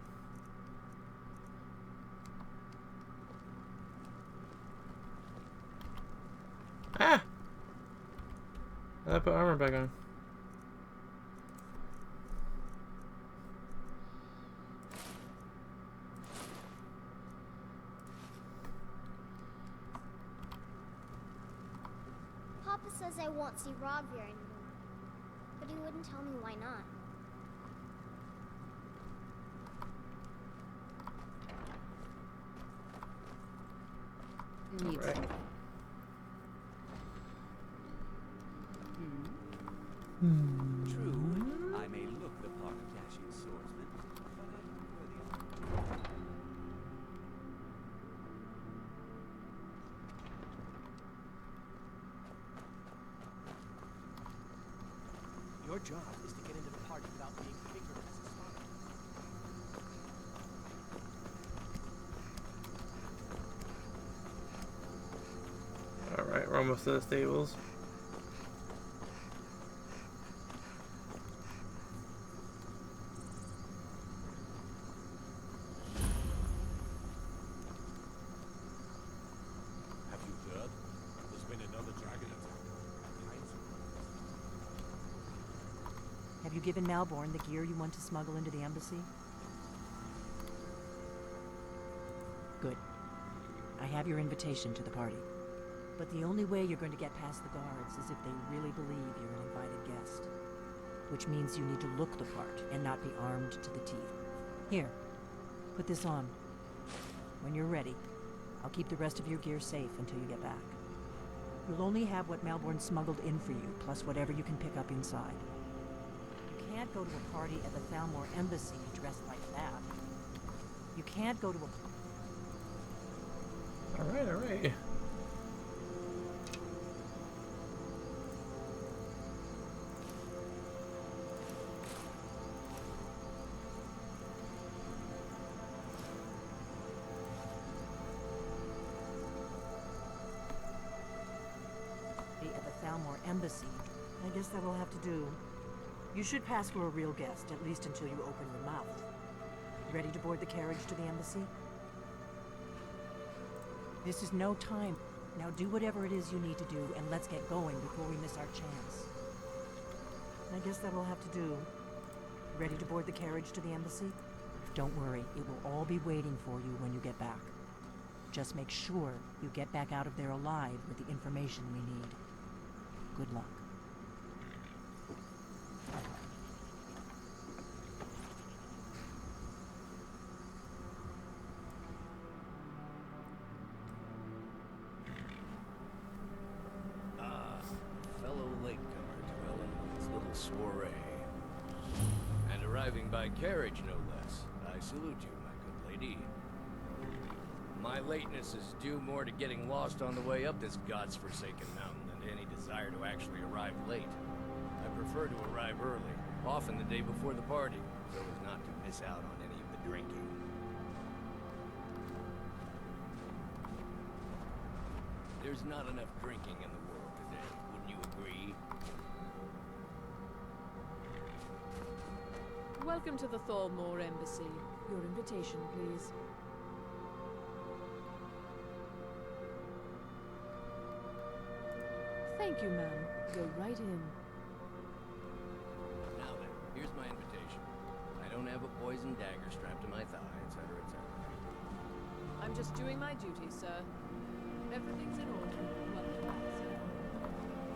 Ah! I put armor back on. Papa says I won't see Rob here anymore, but he wouldn't tell me why not. All right. True, I may look the part of dashing swordsman, but I'm worthy of Your job is to get into the party without being fingered as a smuggle. Alright, we're almost to the stables. Have you heard? There's been another dragon attack. Have you given Malborn the gear you want to smuggle into the embassy? Good. I have your invitation to the party. But the only way you're going to get past the guards is if they really believe you're an invited guest. Which means you need to look the part and not be armed to the teeth. Here, put this on. When you're ready, I'll keep the rest of your gear safe until you get back. You'll only have what Malborn smuggled in for you, plus whatever you can pick up inside. You can't go to a party at the Thalmor Embassy dressed like that. You can't go to a... Alright, alright. at the Thalmor Embassy. I guess that will have to do. You should pass for a real guest, at least until you open your mouth. Ready to board the carriage to the embassy? This is no time. Now do whatever it is you need to do, and let's get going before we miss our chance. I guess that will have to do. Ready to board the carriage to the embassy? Don't worry, it will all be waiting for you when you get back. Just make sure you get back out of there alive with the information we need. Good luck. Fellow latecomer to Ellen's little soiree. And arriving by carriage, no less. I salute you, my good lady. My lateness is due more to getting lost on the way up this god's-forsaken mountain than to any desire to actually arrive late. I prefer to arrive early, often the day before the party, so as not to miss out on any of the drinking. There's not enough drinking in the world today, wouldn't you agree? Welcome to the Thalmor Embassy. Your invitation, please. Thank you, ma'am. Go right in. Now then, here's my invitation. I don't have a poison dagger strapped to my thigh, etc., etc. I'm just doing my duty, sir. Everything's in order. Welcome back, sir.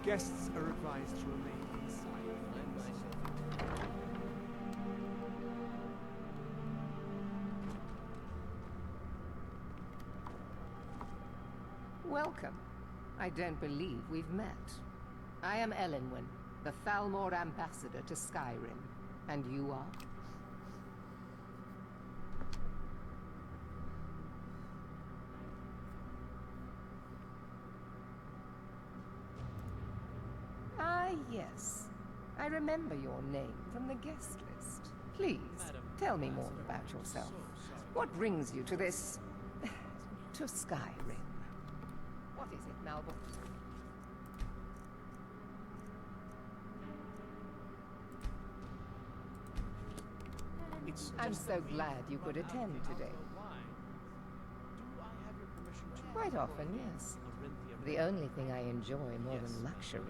Guests are advised to remain inside. Find myself. Welcome. I don't believe we've met. I am Elenwen, the Thalmor ambassador to Skyrim. And you are? Yes. I remember your name from the guest list. Please, tell me more about yourself. What brings you to this... to Skyrim? What is it, Malborn? I'm so glad you could attend today. Quite often, yes. The only thing I enjoy more than luxury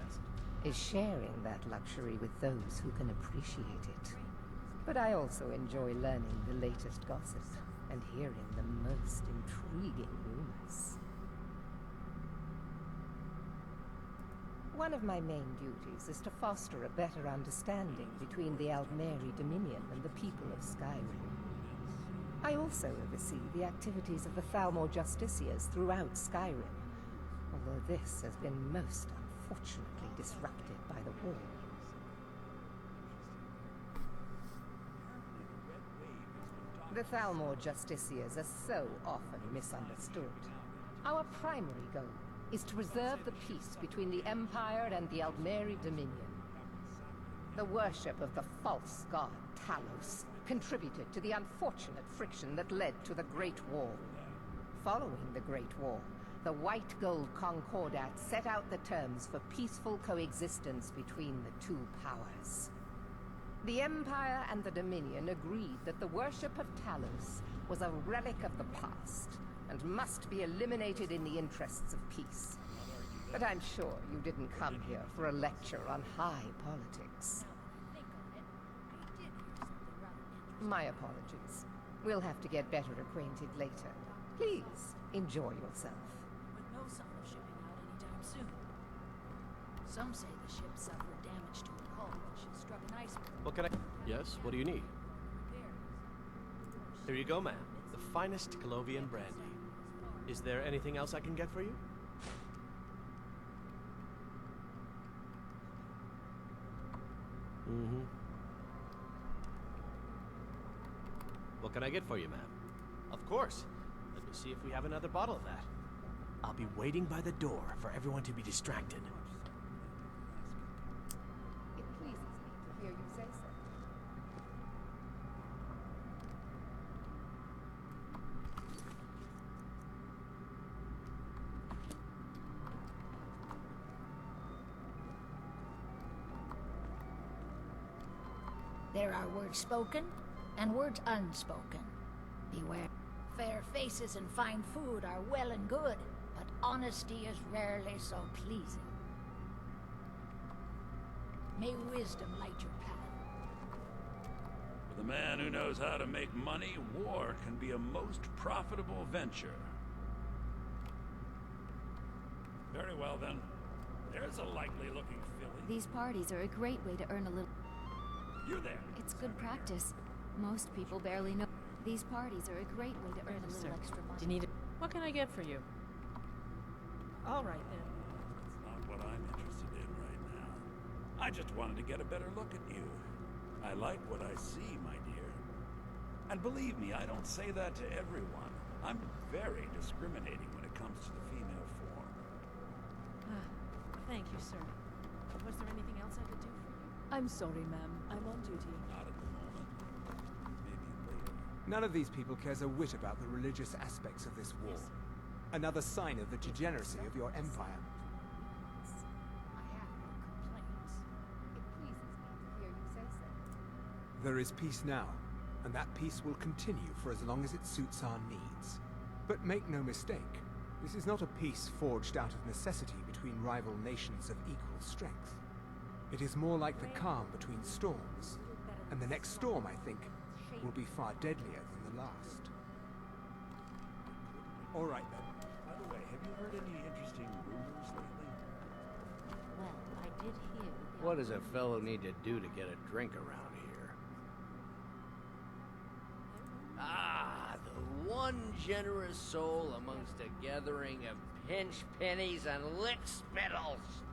is sharing that luxury with those who can appreciate it. But I also enjoy learning the latest gossip and hearing the most intriguing rumors. One of my main duties is to foster a better understanding between the Aldmeri Dominion and the people of Skyrim. I also oversee the activities of the Thalmor Justiciars throughout Skyrim, although this has been most unfortunately disrupted by the war. The Thalmor Justiciars are so often misunderstood. Our primary goal is to preserve the peace between the Empire and the Aldmeri Dominion. The worship of the false god Talos contributed to the unfortunate friction that led to the Great War. Following the Great War, the White Gold Concordat set out the terms for peaceful coexistence between the two powers. The Empire and the Dominion agreed that the worship of Talos was a relic of the past and must be eliminated in the interests of peace. But I'm sure you didn't come here for a lecture on high politics. My apologies. We'll have to get better acquainted later. Please, enjoy yourself. With no sign of shipping out anytime soon. Some say the ship suffered damage to her hull when she struck an iceberg. What can I... Yes, what do you need? Here you go, ma'am. The finest Colovian brandy. Is there anything else I can get for you? Mm-hmm. What can I get for you, ma'am? Of course. Let me see if we have another bottle of that. I'll be waiting by the door for everyone to be distracted. It pleases me to hear you say so. There are words spoken and words unspoken. Beware. Fair faces and fine food are well and good, but honesty is rarely so pleasing. May wisdom light your path. For the man who knows how to make money, war can be a most profitable venture. Very well then. There's a likely-looking filly. These parties are a great way to earn a little... You there. It's good practice. Most people barely know. These parties are a great way to earn a little extra money. Do you need it? What can I get for you? All right, then. That's not what I'm interested in right now. I just wanted to get a better look at you. I like what I see, my dear. And believe me, I don't say that to everyone. I'm very discriminating when it comes to the female form. Thank you, sir. Was there anything else I could do for you? I'm sorry, ma'am. I'm on duty. Not at the moment. Maybe later. None of these people cares a whit about the religious aspects of this war. Another sign of the degeneracy of your empire. I have no complaints. It pleases me to hear you say so. There is peace now, and that peace will continue for as long as it suits our needs. But make no mistake, this is not a peace forged out of necessity between rival nations of equal strength. It is more like the calm between storms, and the next storm, I think, will be far deadlier than the last. All right then. By the way, have you heard any interesting rumors lately? Well, I did hear... What does a fellow need to do to get a drink around here? Ah, the one generous soul amongst a gathering of pinch pennies and lick spittles.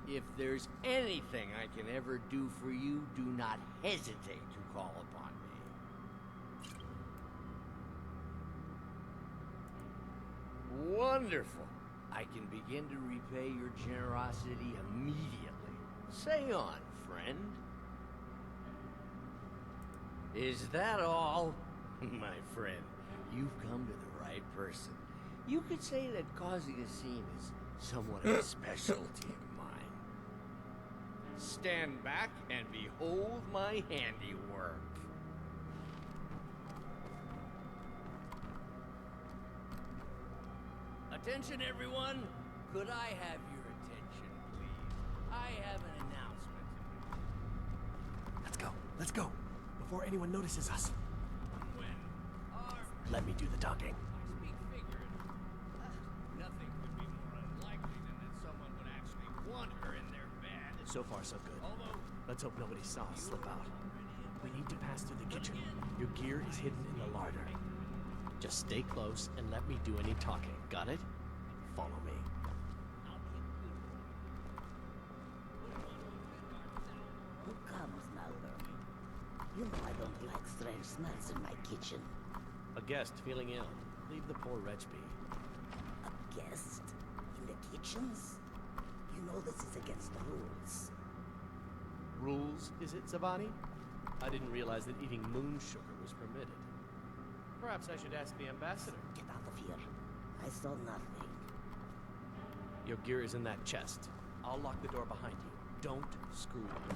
If there's anything I can ever do for you, do not hesitate to call upon me. Wonderful. I can begin to repay your generosity immediately. Say on, friend. Is that all? My friend, you've come to the right person. You could say that causing a scene is somewhat of a specialty of mine. Stand back and behold my handiwork. Attention, everyone. Could I have your attention, please? I have an announcement to make. Let's go. Before anyone notices us. When our Let me do the talking. speak figuratively, nothing could be more unlikely than that someone would actually want her in their bed. So far, so good. Although, Let's hope nobody saw us slip out. We need to pass through the kitchen. Your gear is hidden in the larder. Just stay close and let me do any talking. Got it? Follow me. Who comes now, Lurk? You know I don't like strange smells in my kitchen. A guest feeling ill. Leave the poor wretch be. A guest? In the kitchens? You know this is against the rules. Rules, is it, Zavani? I didn't realize that eating moon sugar was permitted. Perhaps I should ask the ambassador. Get out of here. I saw nothing. Your gear is in that chest. I'll lock the door behind you. Don't screw it.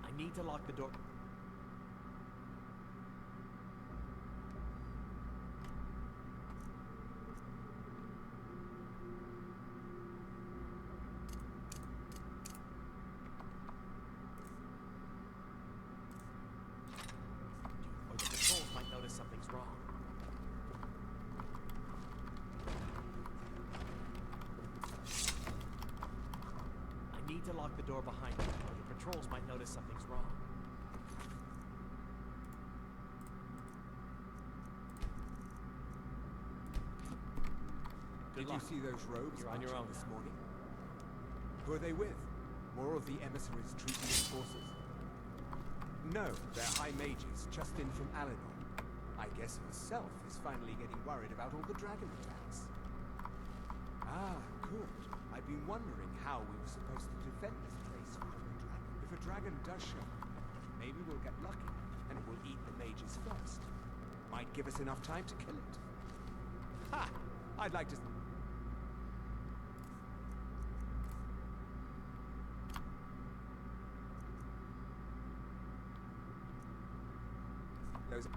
I need to lock the door. Or the patrols might notice something's wrong. I need to lock the door behind me, or the patrols might notice something's wrong. Did you see those robes You're on your marching own this now. morning? Who are they with? More of the emissaries treating as forces? No, they're high mages, just in from Alinor. I guess herself is finally getting worried about all the dragon attacks. Ah, good. I've been wondering how we were supposed to defend this place from the dragon. If a dragon does show up, maybe we'll get lucky, and it will eat the mages first. Might give us enough time to kill it. Ha! I'd like to... Those...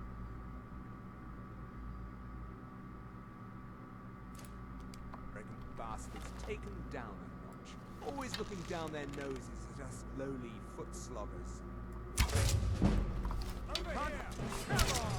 arrogant bastards taken down a notch. Always looking down their noses at us lowly foot sloggers. Over here! Come on!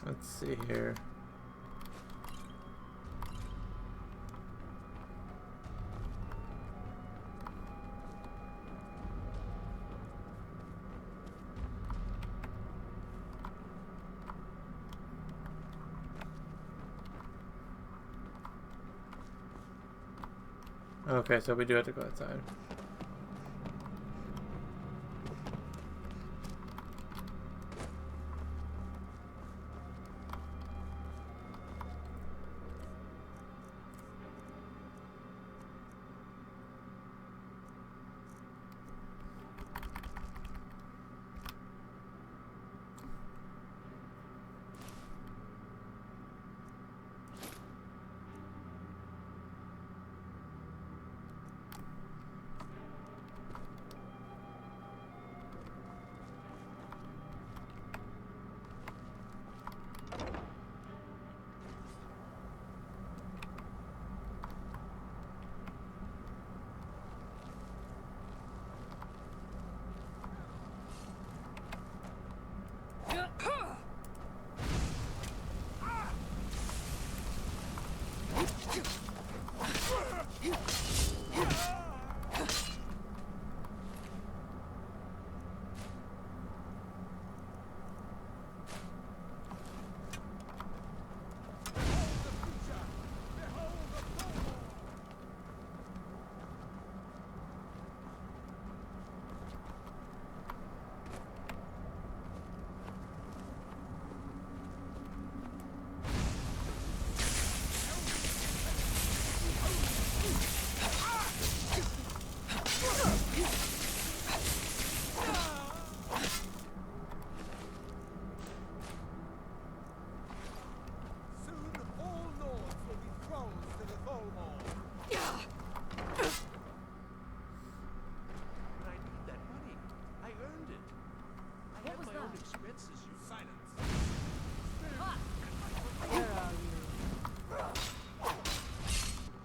Let's see here. Okay, so we do have to go outside.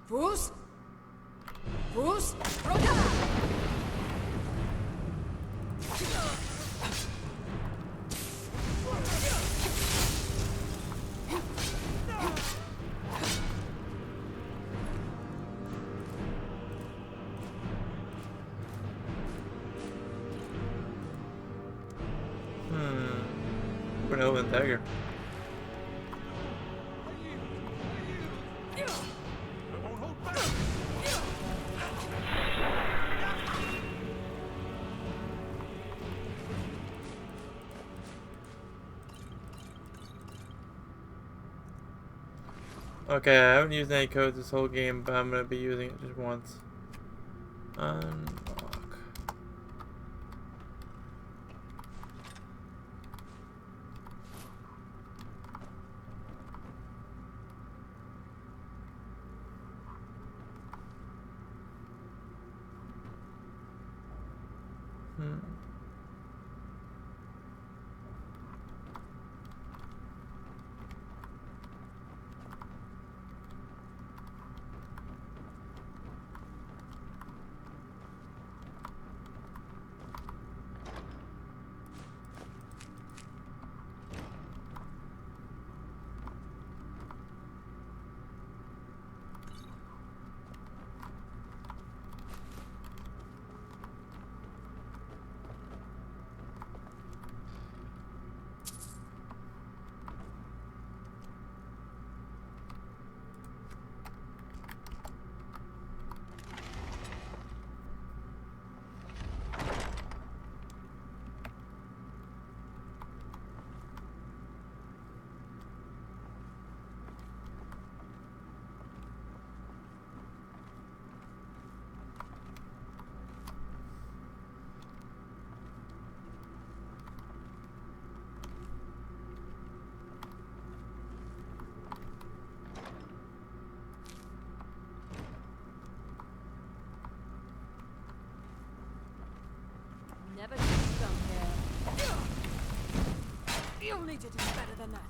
Bruce? Bruce? Roda! Bruno and Dagger. Okay, I haven't used any codes this whole game, but I'm going to be using it just once. Unlock. Never should have come here. You'll need to do better than that.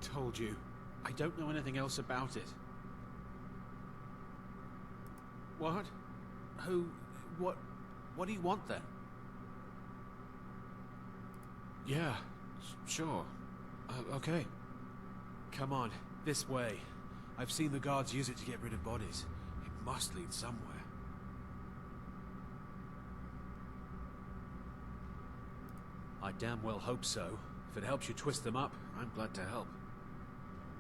told you. I don't know anything else about it. What? Who? What do you want then? Yeah, sure. Okay. Come on, this way. I've seen the guards use it to get rid of bodies. It must lead somewhere. I damn well hope so. If it helps you twist them up, I'm glad to help.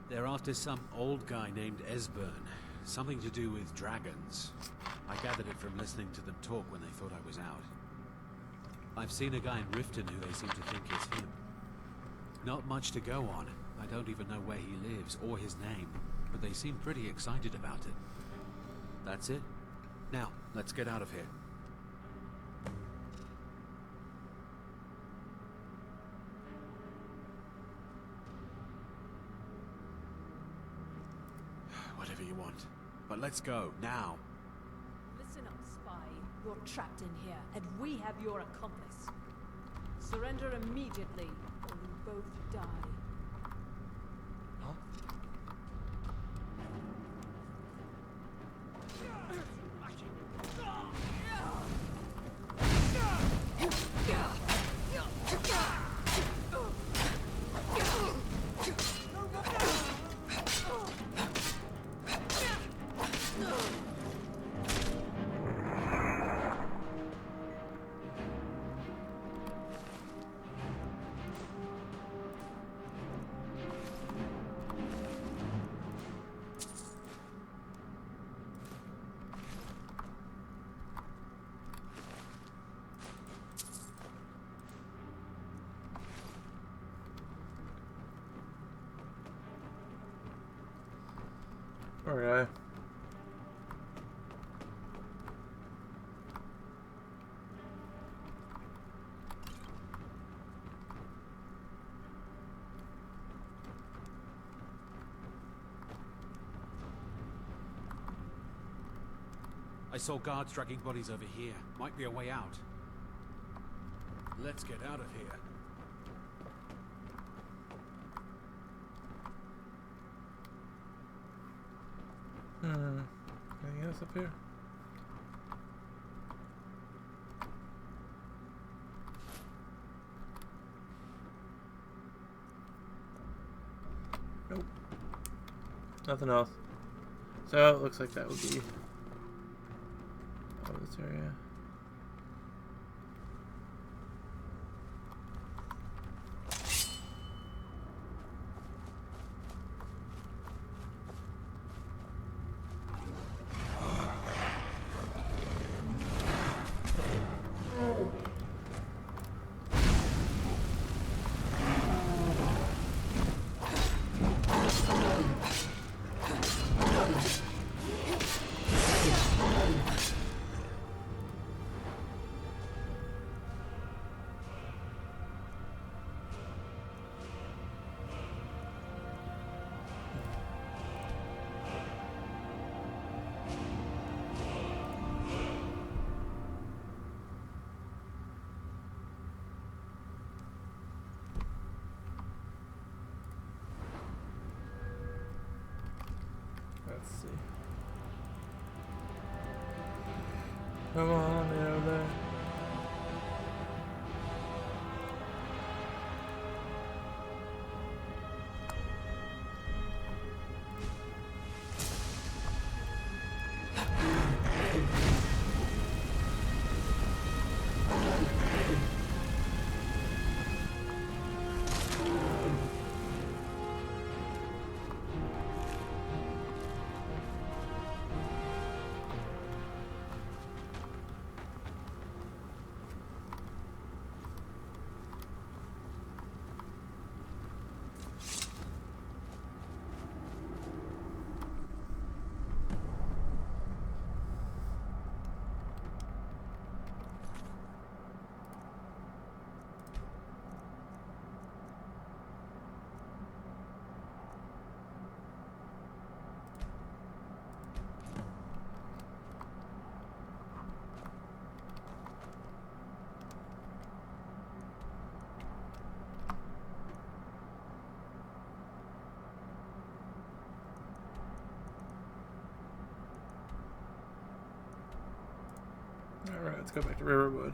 They're after some old guy named Esbern. Something to do with dragons. I gathered it from listening to them talk when they thought I was out. I've seen a guy in Riften who they seem to think is him. Not much to go on. I don't even know where he lives or his name, but they seem pretty excited about it. That's it. Now, let's get out of here. Whatever you want. But let's go, now. Listen up, spy. You're trapped in here, and we have your accomplice. Surrender immediately, or you both die. Huh? Alright. I saw guards dragging bodies over here. Might be a way out. Let's get out of here. Anything else up here? Nope. Nothing else. So it looks like that would be all this area. Let's see. Come on, out there. Alright, let's go back to Riverwood.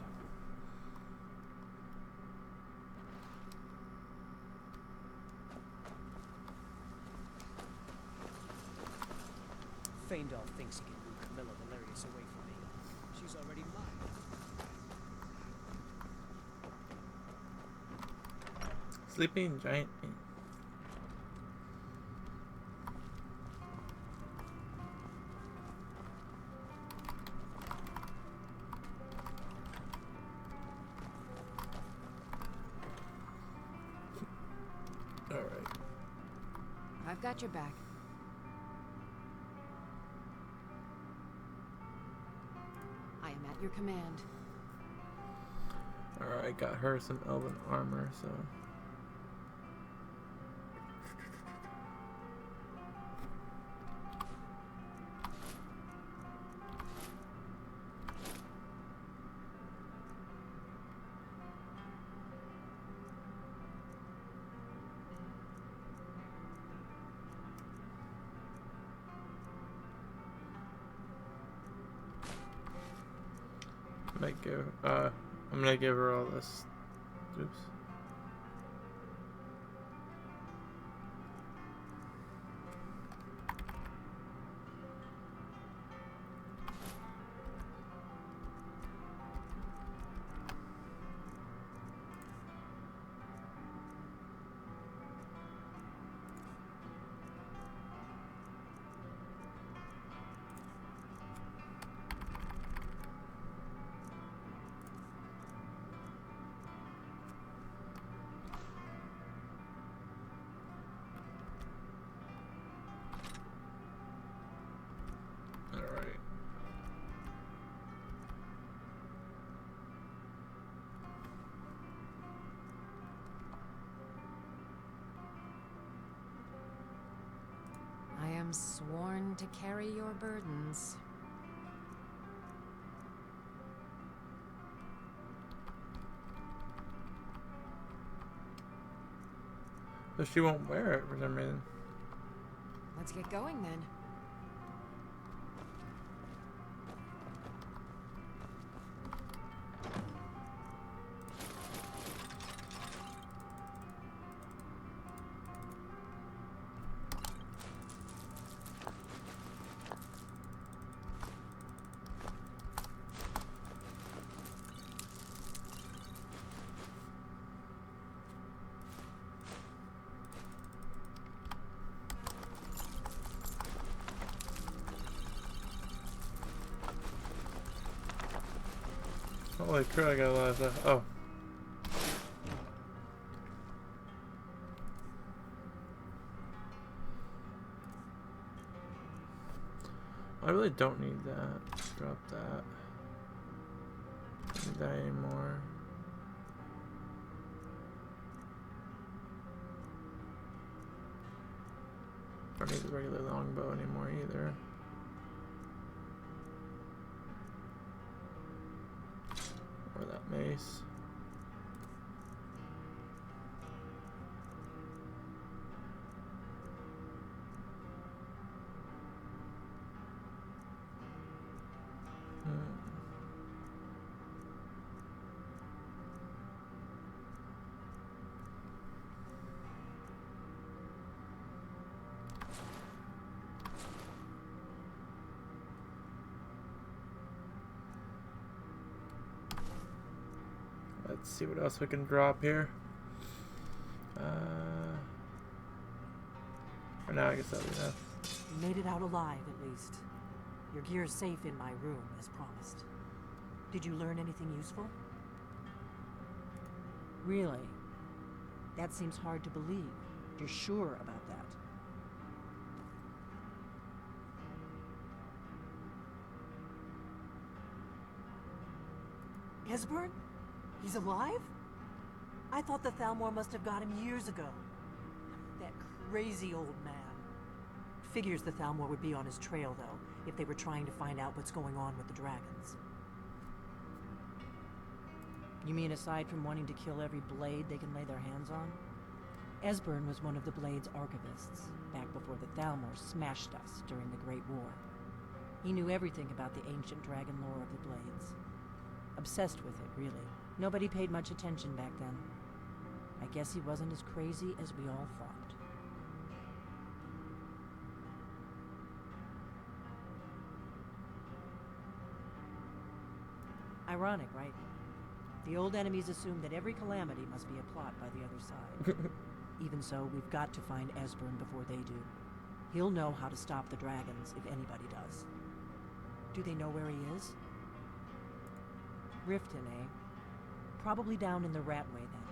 Faendal thinks he can woo Camilla Valerius away from me. She's already mine. Sleeping giant. Alright. I've got your back. I am at your command. Alright, got her some elven armor, so. I'm gonna give her all this. Oops. I am sworn to carry your burdens. So she won't wear it for some reason. Let's get going then. Holy crap, I got a lot of stuff. Oh. I really don't need that. Drop that. Don't need that anymore. Don't need the regular longbow anymore either. Or that mace. Let's see what else we can drop here. For now, I guess that'll be enough. You made it out alive, at least. Your gear's safe in my room, as promised. Did you learn anything useful? Really? That seems hard to believe. You're sure about that? Esbern? He's alive? I thought the Thalmor must have got him years ago. That crazy old man. Figures the Thalmor would be on his trail, though, if they were trying to find out what's going on with the dragons. You mean aside from wanting to kill every blade they can lay their hands on? Esbern was one of the Blade's archivists, back before the Thalmor smashed us during the Great War. He knew everything about the ancient dragon lore of the Blades. Obsessed with it, really. Nobody paid much attention back then. I guess he wasn't as crazy as we all thought. Ironic, right? The old enemies assumed that every calamity must be a plot by the other side. Even so, we've got to find Esbern before they do. He'll know how to stop the dragons, if anybody does. Do they know where he is? Riften, eh? Probably down in the Ratway, then.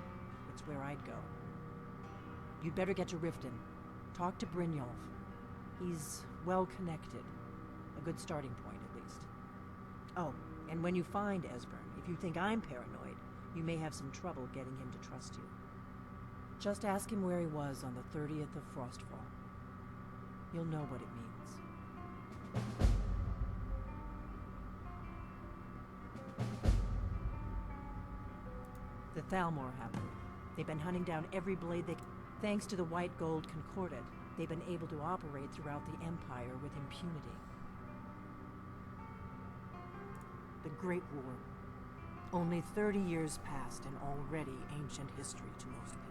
It's where I'd go. You'd better get to Riften. Talk to Brynjolf. He's well-connected. A good starting point, at least. Oh, and when you find Esbern, if you think I'm paranoid, you may have some trouble getting him to trust you. Just ask him where he was on the 30th of Frostfall. You'll know what it means. The Thalmor happened. They've been hunting down every blade they... Thanks to the White Gold Concordat, they've been able to operate throughout the Empire with impunity. The Great War. Only 30 years passed and already ancient history to most people.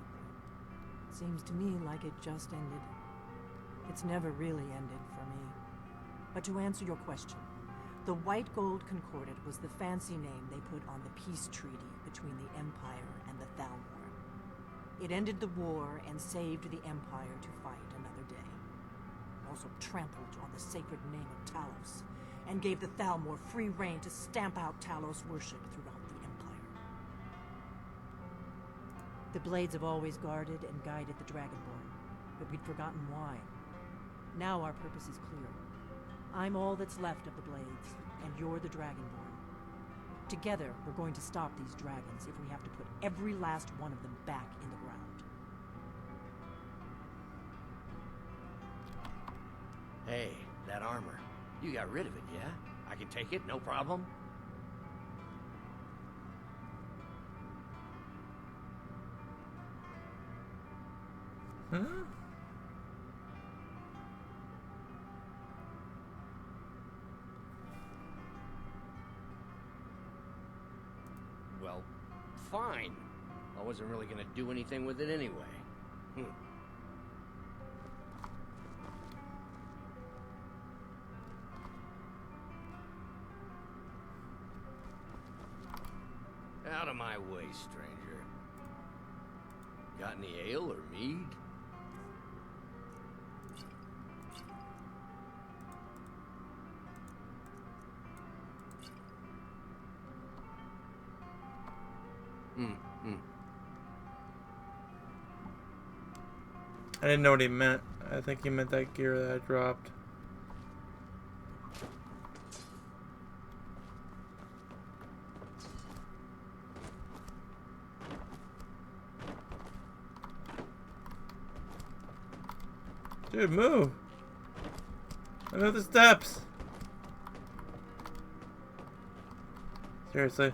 Seems to me like it just ended. It's never really ended for me. But to answer your question, the White Gold Concordat was the fancy name they put on the peace treaty between the Empire and the Thalmor. It ended the war and saved the Empire to fight another day. Also trampled on the sacred name of Talos, and gave the Thalmor free rein to stamp out Talos worship throughout the Empire. The Blades have always guarded and guided the Dragonborn, but we'd forgotten why. Now our purpose is clear. I'm all that's left of the Blades, and you're the Dragonborn. Together, we're going to stop these dragons if we have to put every last one of them back in the ground. Hey, that armor. You got rid of it, yeah? I can take it, no problem? Huh? Well, fine. I wasn't really gonna do anything with it anyway. Out of my way, stranger. Got any ale or mead? I didn't know what he meant. I think he meant that gear that I dropped. Dude, move! I know the steps! Seriously.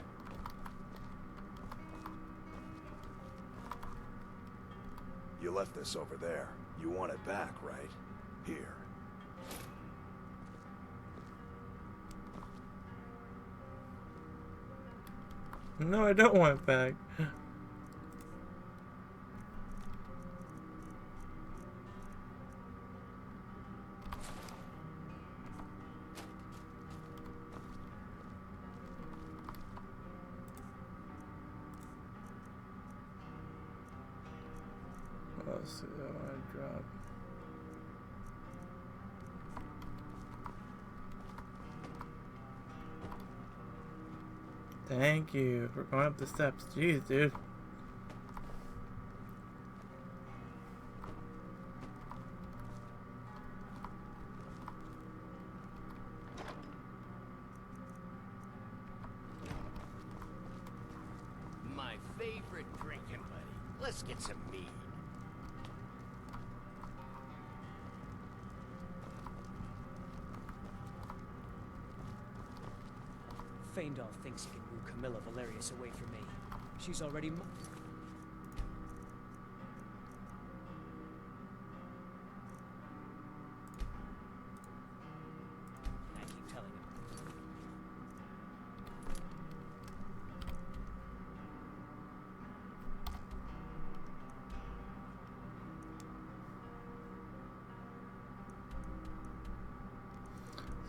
You left this over there. You want it back, right? Here. No, I don't want it back. Let's see, I want to drop. Thank you for going up the steps. Jeez, dude. My favorite drinking buddy. Let's get some mead. Feindal thinks he can woo Camilla Valerius away from me. She's already I keep telling him.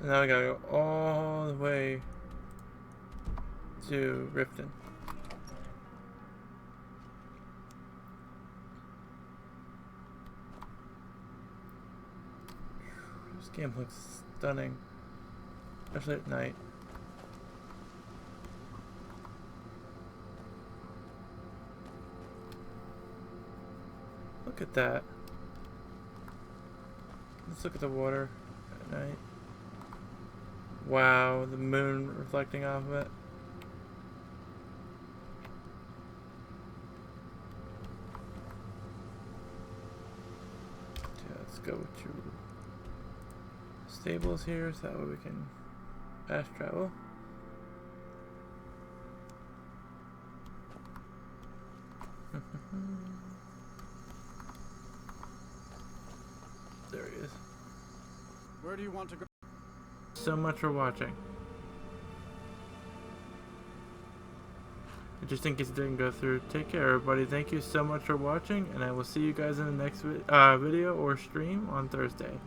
And now we gotta go all the way to Riften. This game looks stunning, especially at night. Look at that. Let's look at the water at night. Wow, the moon reflecting off of it. Okay, let's go to stables here so that way we can fast travel. There he is. Where do you want to go? So much for watching. Just in case it didn't go through, take care everybody. Thank you so much for watching, and I will see you guys in the next video or stream on Thursday.